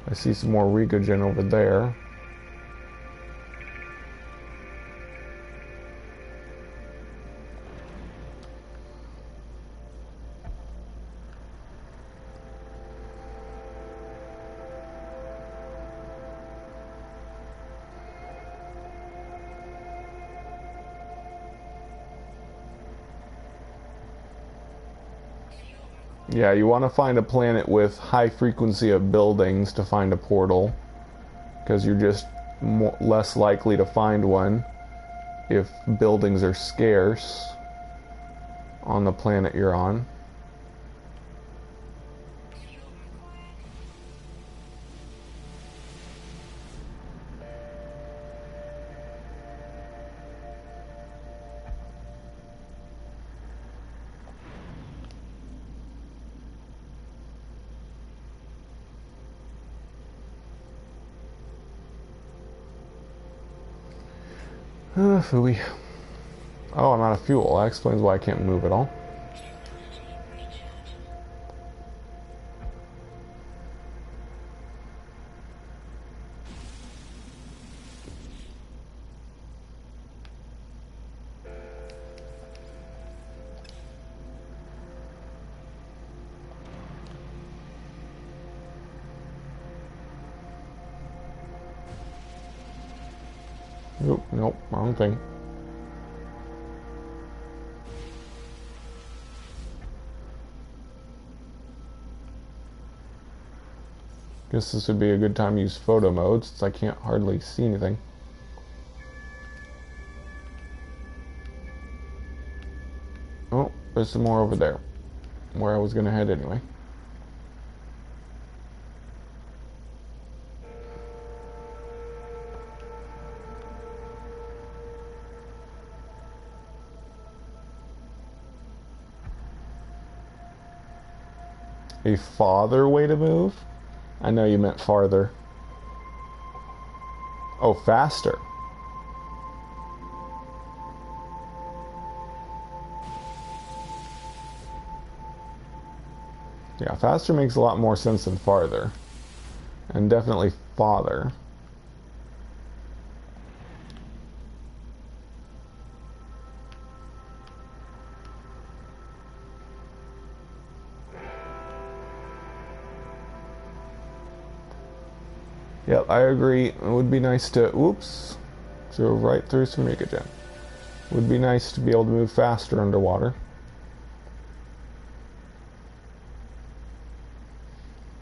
I see some more Rigogen over there. Yeah, you want to find a planet with high frequency of buildings to find a portal, because you're just less likely to find one if buildings are scarce on the planet you're on. Phooey. Oh, I'm out of fuel. That explains why I can't move at all. Nope, nope, wrong thing. Guess this would be a good time to use photo mode since I can't hardly see anything. Oh, there's some more over there, where I was gonna head anyway. A farther way to move? I know you meant farther. Oh, faster. Yeah, faster makes a lot more sense than farther. And definitely father. Yep, I agree. It would be nice to... Oops. Drove right through some Rigogen. Would be nice to be able to move faster underwater.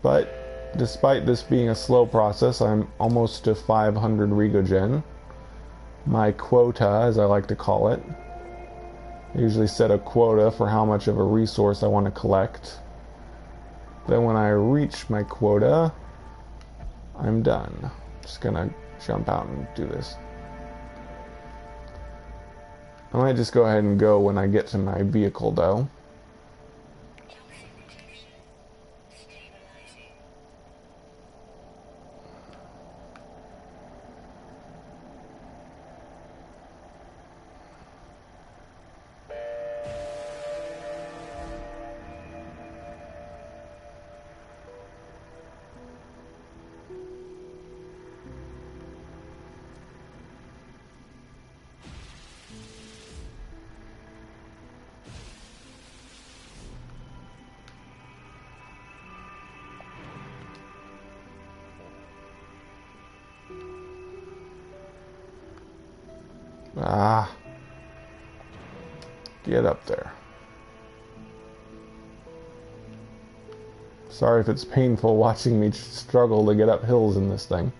But despite this being a slow process, I'm almost to 500 Rigogen. My quota, as I like to call it. I usually set a quota for how much of a resource I want to collect. Then when I reach my quota, I'm done. Just gonna jump out and do this. I might just go ahead and go when I get to my vehicle though. Ah. Get up there. Sorry if it's painful watching me struggle to get up hills in this thing.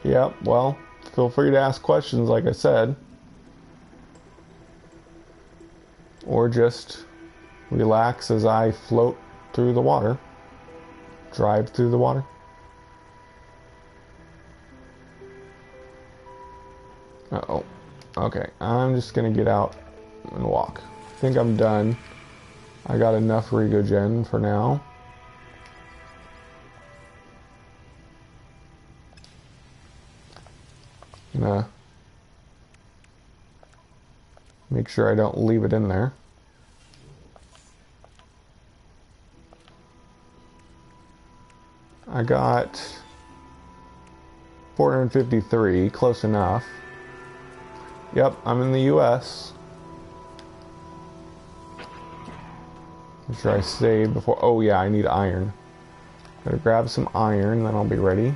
Yep, well, feel free to ask questions, like I said. Or just relax as I float through the water. Drive through the water. Uh-oh. Okay, I'm just gonna get out and walk. I think I'm done. I got enough Regogen for now. Gonna make sure I don't leave it in there. I got 453, close enough. Yep, I'm in the US. Make sure I save before... Oh yeah, I need iron. Gotta grab some iron, then I'll be ready.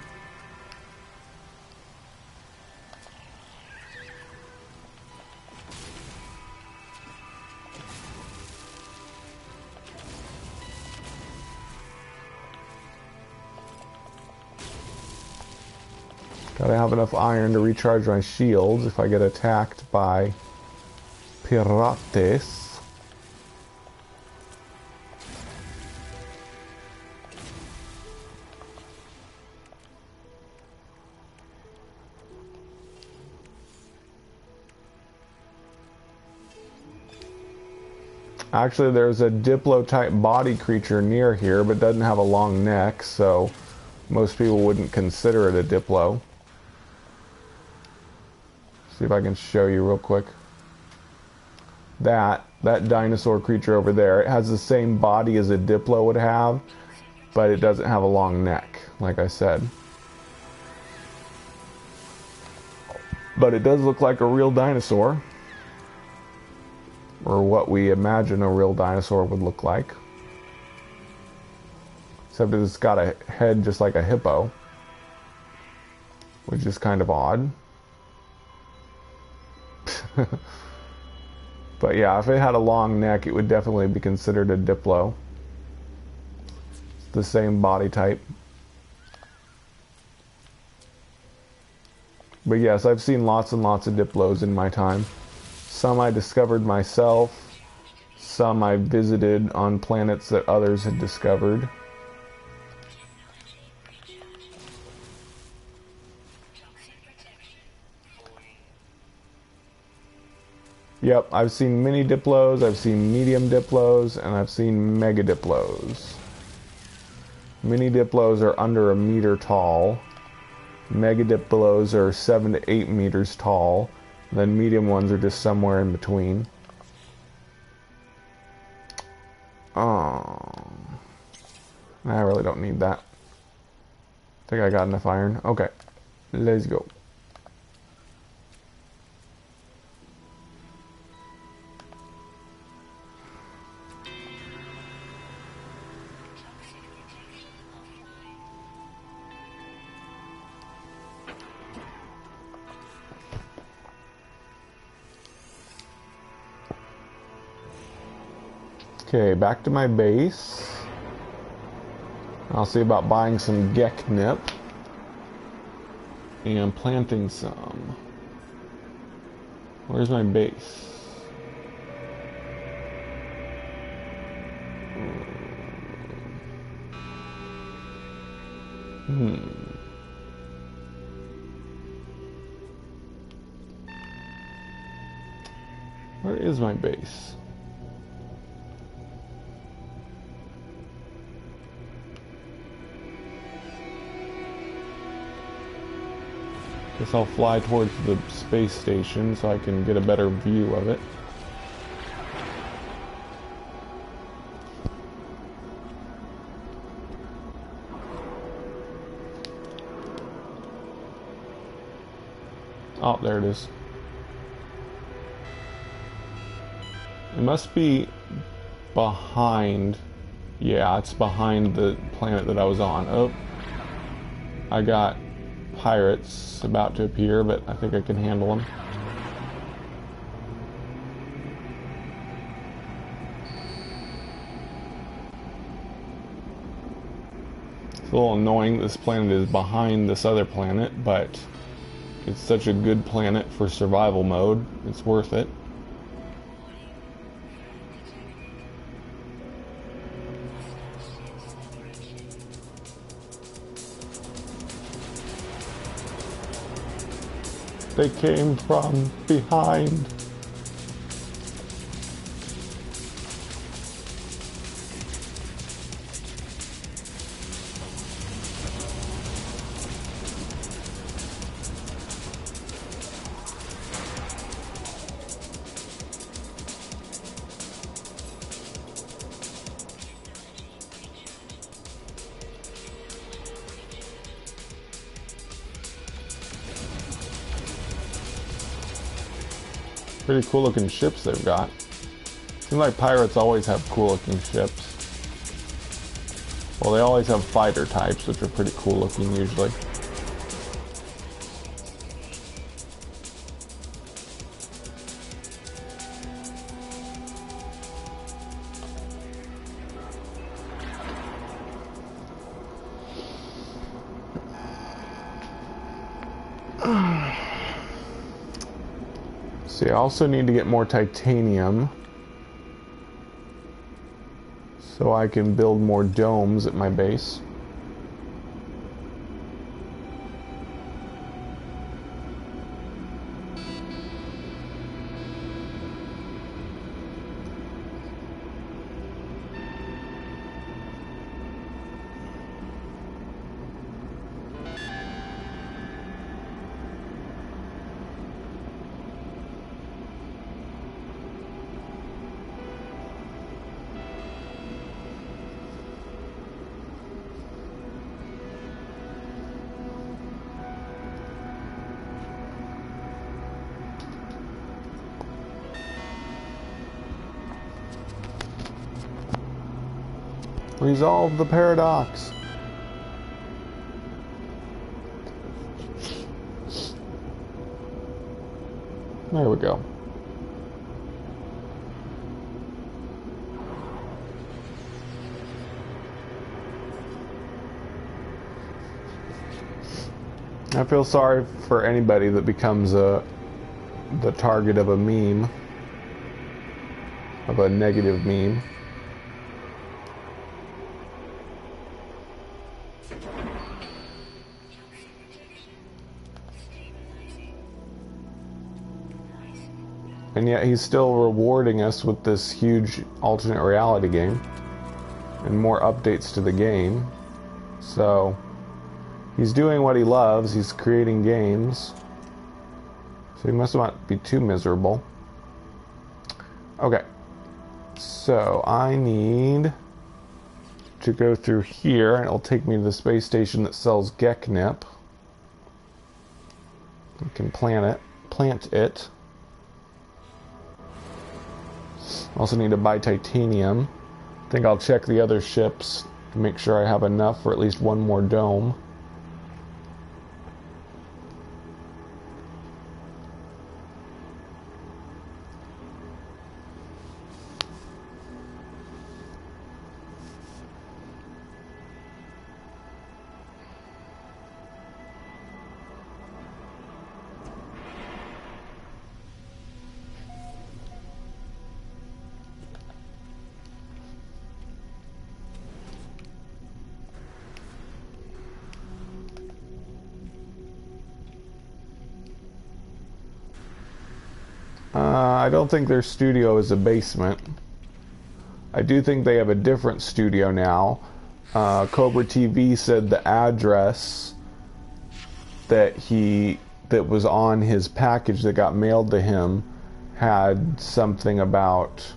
Gotta have enough iron to recharge my shields if I get attacked by pirates. Actually, there's a Diplo-type body creature near here, but doesn't have a long neck, so most people wouldn't consider it a Diplo. See if I can show you real quick. That dinosaur creature over there, it has the same body as a Diplo would have, but it doesn't have a long neck, like I said. But it does look like a real dinosaur. Or what we imagine a real dinosaur would look like. Except it's got a head just like a hippo. Which is kind of odd. But yeah, if it had a long neck, it would definitely be considered a Diplo. It's the same body type. But yes, I've seen lots and lots of Diplos in my time. Some I discovered myself, some I visited on planets that others had discovered. Yep, I've seen mini Diplos, I've seen medium Diplos, and I've seen mega Diplos. Mini Diplos are under a meter tall. Mega Diplos are 7 to 8 meters tall. Then medium ones are just somewhere in between. I really don't need that. I think I got enough iron. Okay, let's go. Okay, back to my base. I'll see about buying some Geknip and planting some. Where's my base? Where is my base? Guess I'll fly towards the space station so I can get a better view of it. Oh, there it is. It must be behind. Yeah, it's behind the planet that I was on. Oh, I got pirates about to appear, but I think I can handle them. It's a little annoying this planet is behind this other planet, but It's such a good planet for survival mode. It's worth it. They came from behind. Pretty cool looking ships they've got. Seems like pirates always have cool looking ships. Well, they always have fighter types, which are pretty cool looking usually. See, I also need to get more titanium so I can build more domes at my base. Resolve the paradox. There we go. I feel sorry for anybody that becomes the target of a meme, of a negative meme. And yet he's still rewarding us with this huge alternate reality game and more updates to the game. So he's doing what he loves. He's creating games. So he must not be too miserable. Okay. So I need to go through here, and it'll take me to the space station that sells Geknip. I can plant it. Also need to buy titanium. I think I'll check the other ships to make sure I have enough for at least one more dome. I don't think their studio is a basement. I do think they have a different studio now. Cobra TV said the address that was on his package that got mailed to him had something about,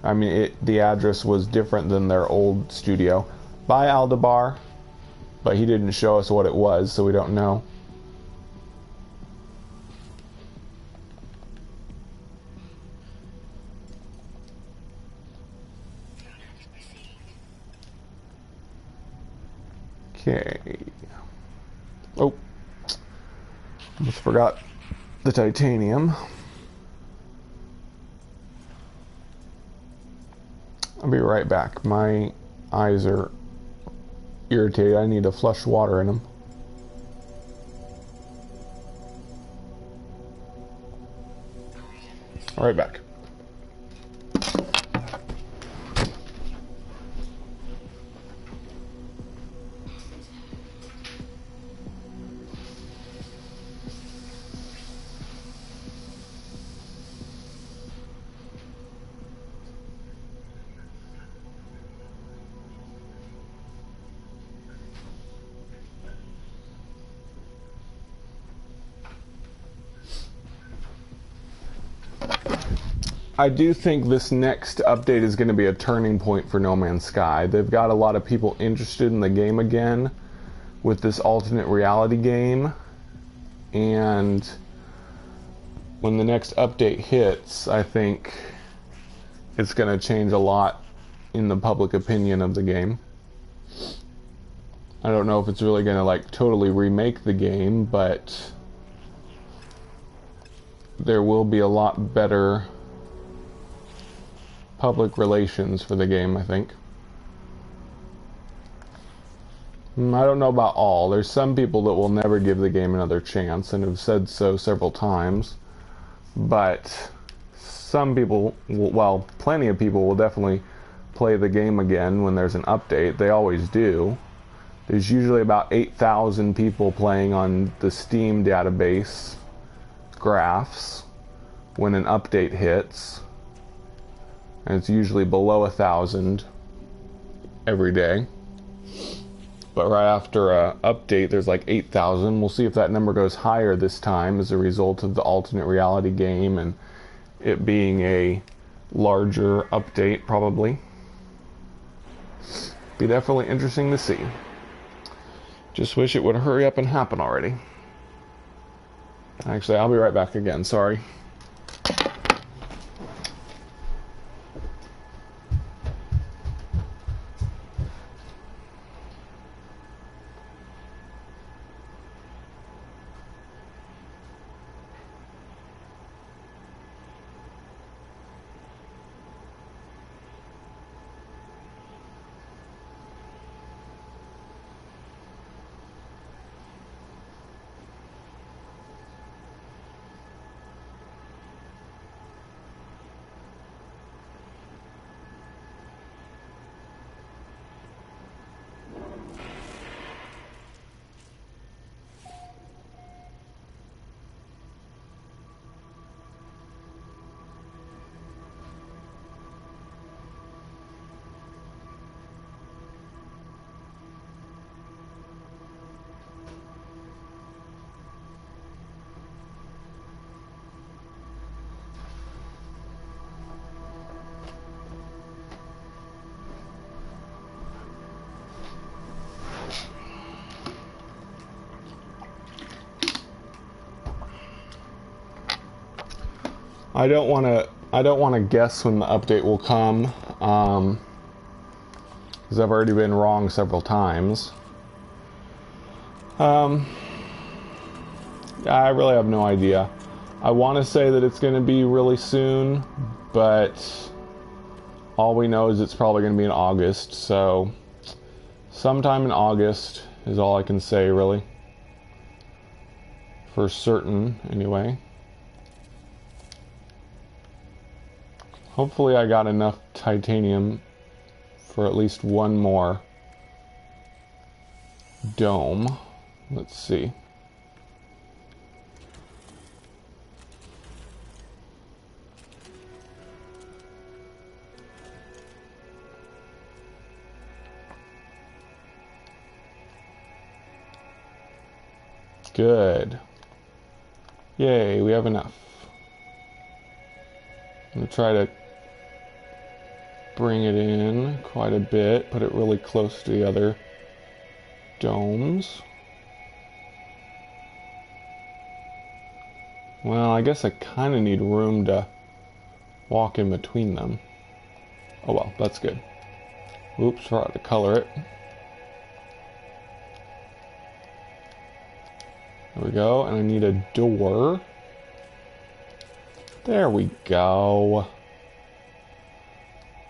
I mean, the address was different than their old studio. By Aldebar, but he didn't show us what it was, so we don't know. Okay. Oh. Almost forgot the titanium. I'll be right back. My eyes are irritated. I need to flush water in them. All right, back. I do think this next update is going to be a turning point for No Man's Sky. They've got a lot of people interested in the game again with this alternate reality game, and when the next update hits, I think it's going to change a lot in the public opinion of the game. I don't know if it's really going to like totally remake the game, but there will be a lot better public relations for the game, I think. I don't know about all. There's some people that will never give the game another chance and have said so several times. But some people, well, plenty of people will definitely play the game again when there's an update. They always do. There's usually about 8,000 people playing on the Steam database graphs when an update hits. And it's usually below 1,000 every day. But right after an update, there's like 8,000. We'll see if that number goes higher this time as a result of the alternate reality game and it being a larger update, probably. Be definitely interesting to see. Just wish it would hurry up and happen already. Actually, I'll be right back again. Sorry. I don't want to guess when the update will come, because I've already been wrong several times. I really have no idea. I want to say that it's going to be really soon, but all we know is it's probably going to be in August, so sometime in August is all I can say, really. For certain, anyway. Hopefully I got enough titanium for at least one more dome. Let's see. Good. Yay, we have enough. I'm going to try to bring it in quite a bit, put it really close to the other domes. Well, I guess I kind of need room to walk in between them. Oh well, that's good. Oops, forgot to color it. There we go, and I need a door. There we go.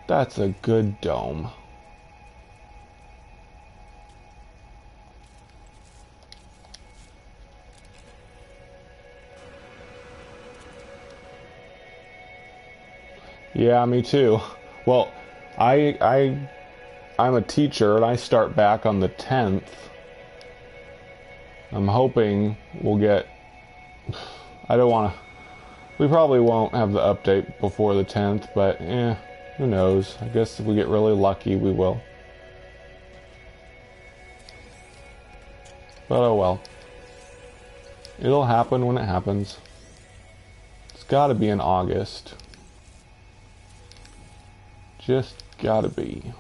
That's a good dome. Yeah, me too. Well, I'm a teacher and I start back on the 10th. I'm hoping we'll get... I don't want to... We probably won't have the update before the 10th, but who knows. I guess if we get really lucky, we will. But oh well. It'll happen when it happens. It's gotta be in August. Just gotta be.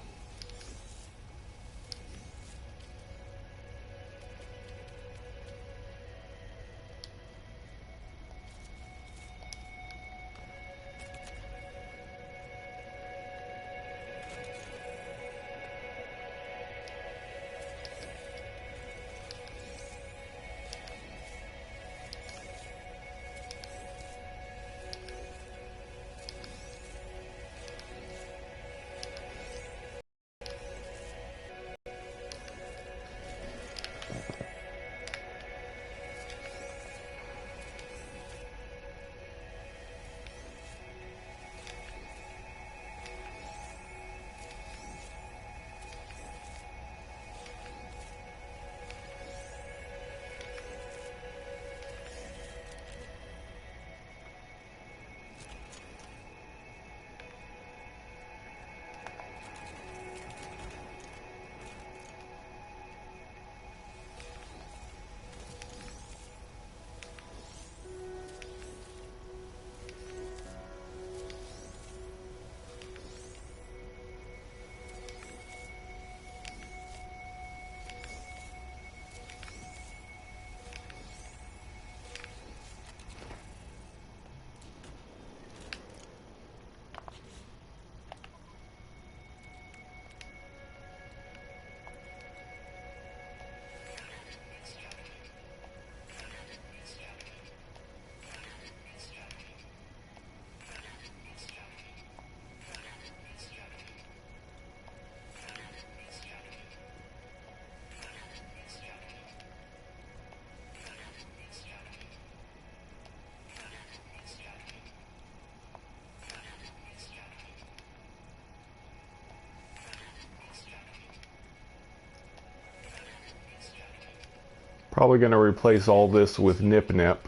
Probably going to replace all this with Nip Nip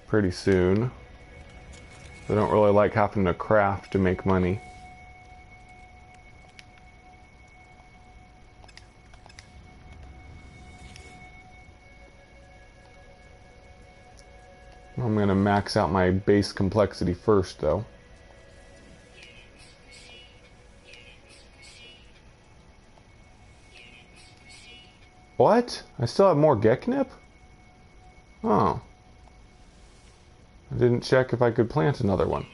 pretty soon. I don't really like having to craft to make money. I'm going to max out my base complexity first, though. What? I still have more Geknip? Oh. I didn't check if I could plant another one.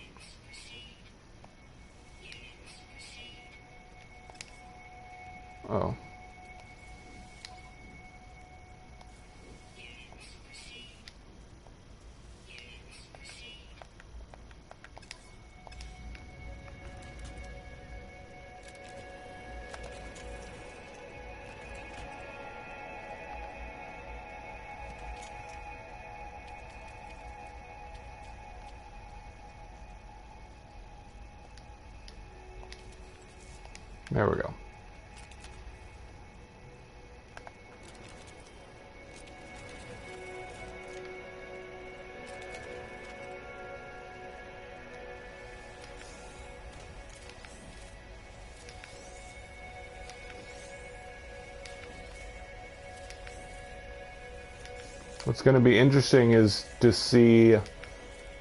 Oh. There we go. What's going to be interesting is to see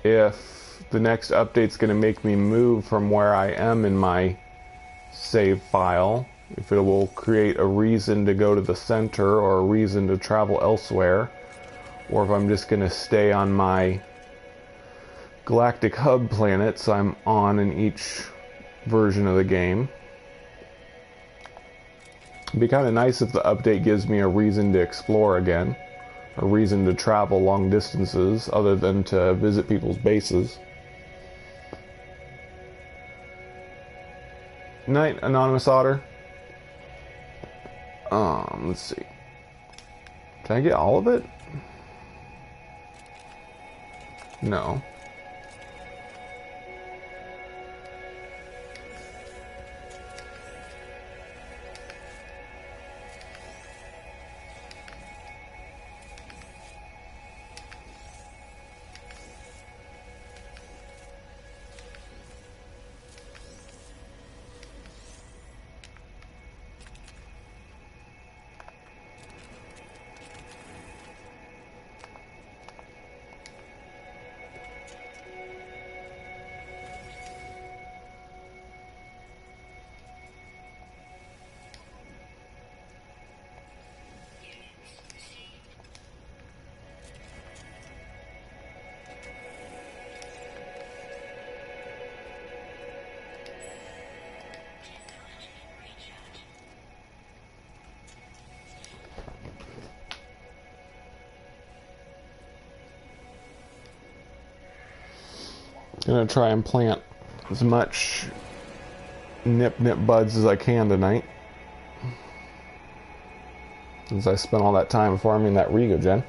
if the next update's going to make me move from where I am in my save file, if it will create a reason to go to the center or a reason to travel elsewhere, or if I'm just going to stay on my galactic hub planets I'm on in each version of the game. It'd be kind of nice if the update gives me a reason to explore again, a reason to travel long distances other than to visit people's bases. Night, Anonymous Otter. Let's see. Can I get all of it? No. Gonna try and plant as much nip buds as I can tonight. Since I spent all that time farming that Regogen.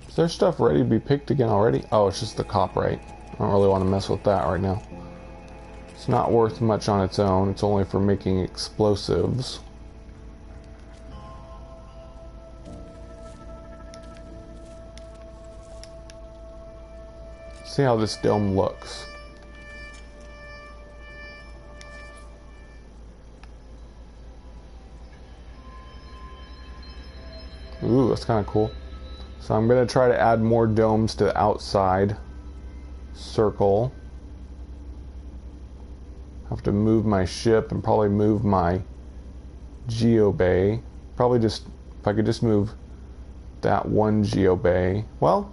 Is there stuff ready to be picked again already? Oh, it's just the copperite. I don't really want to mess with that right now. It's not worth much on its own. It's only for making explosives. See how this dome looks. Ooh, that's kind of cool. So I'm going to try to add more domes to the outside circle. Have to move my ship and probably move my geobay. Probably just, if I could just move that one geobay. Well,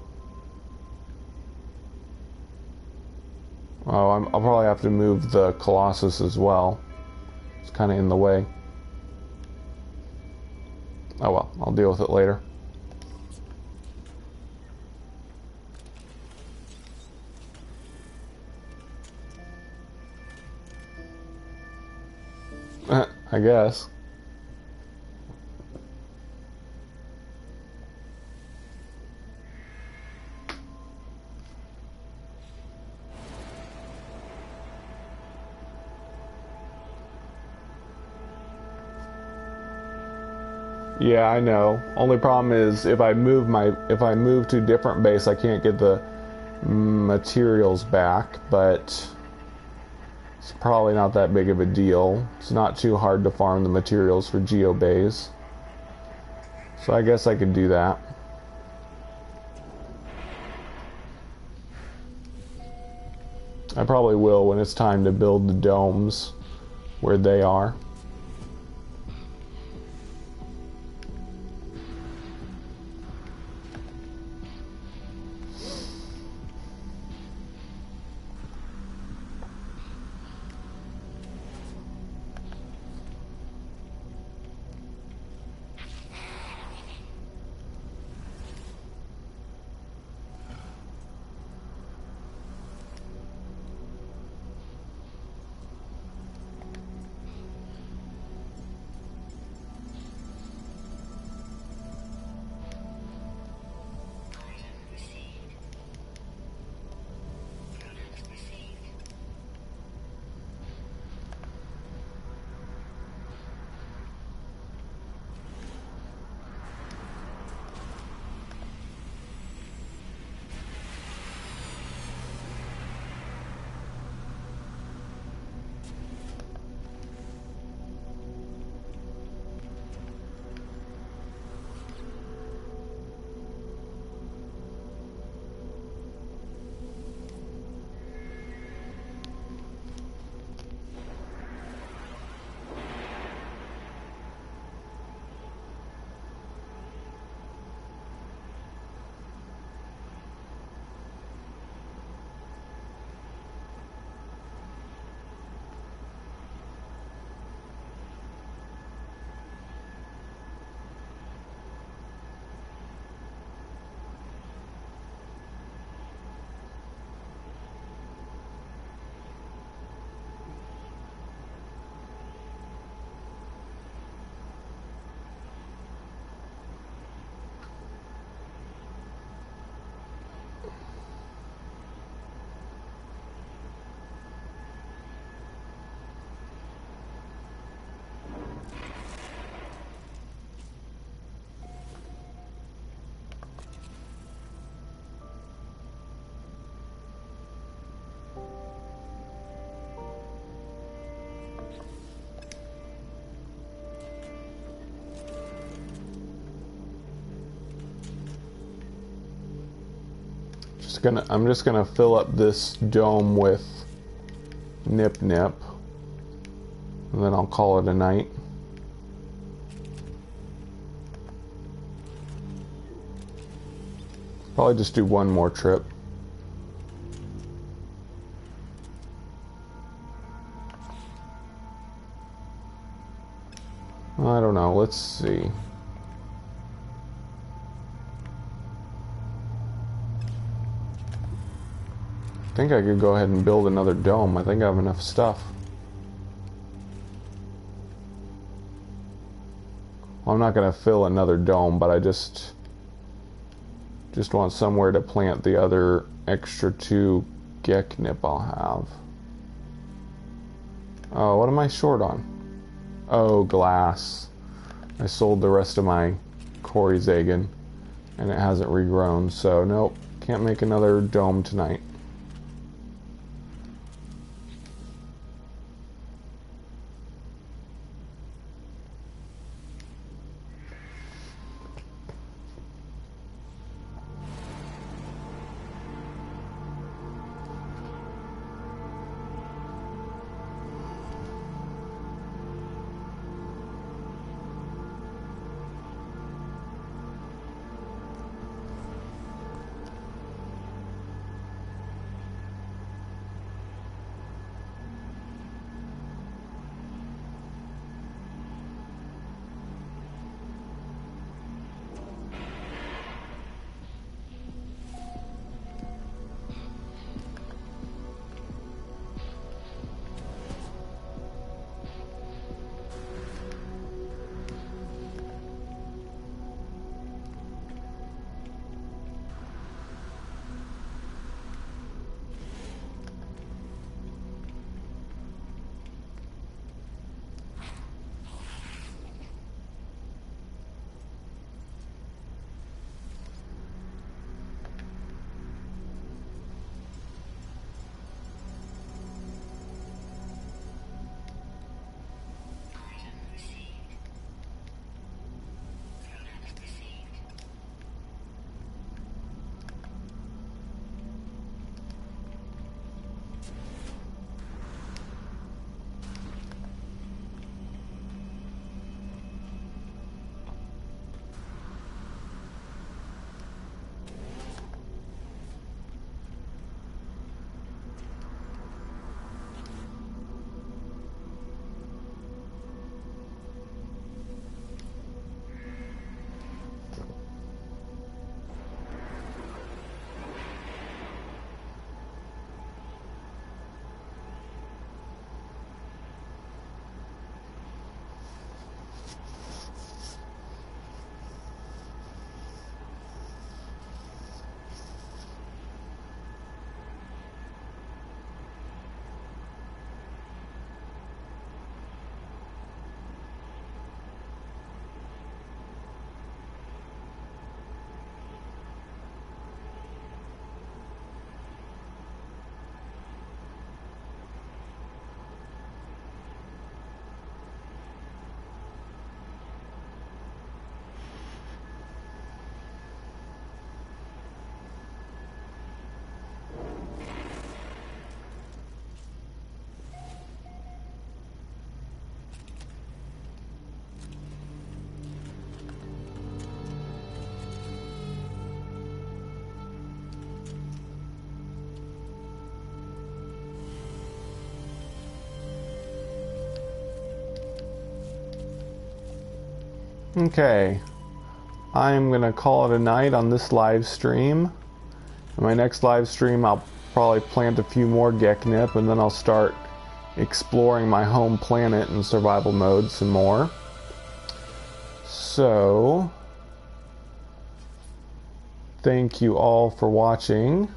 oh, I'll probably have to move the Colossus as well. It's kind of in the way. Oh well, I'll deal with it later. I guess. Yeah, I know. Only problem is if I move to a different base, I can't get the materials back, but it's probably not that big of a deal. It's not too hard to farm the materials for geobays. So I guess I could do that. I probably will when it's time to build the domes where they are. I'm just gonna fill up this dome with nip, and then I'll call it a night. Probably just do one more trip. I don't know, let's see. I think I could go ahead and build another dome. I think I have enough stuff. Well, I'm not going to fill another dome, but I just want somewhere to plant the other extra 2 geknip I'll have. Oh, what am I short on? Oh, glass. I sold the rest of my Korizagen, and it hasn't regrown, so nope, can't make another dome tonight. Okay, I'm going to call it a night on this live stream. In my next live stream, I'll probably plant a few more geknip, and then I'll start exploring my home planet in survival mode some more. So, thank you all for watching,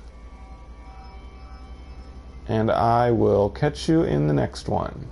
and I will catch you in the next one.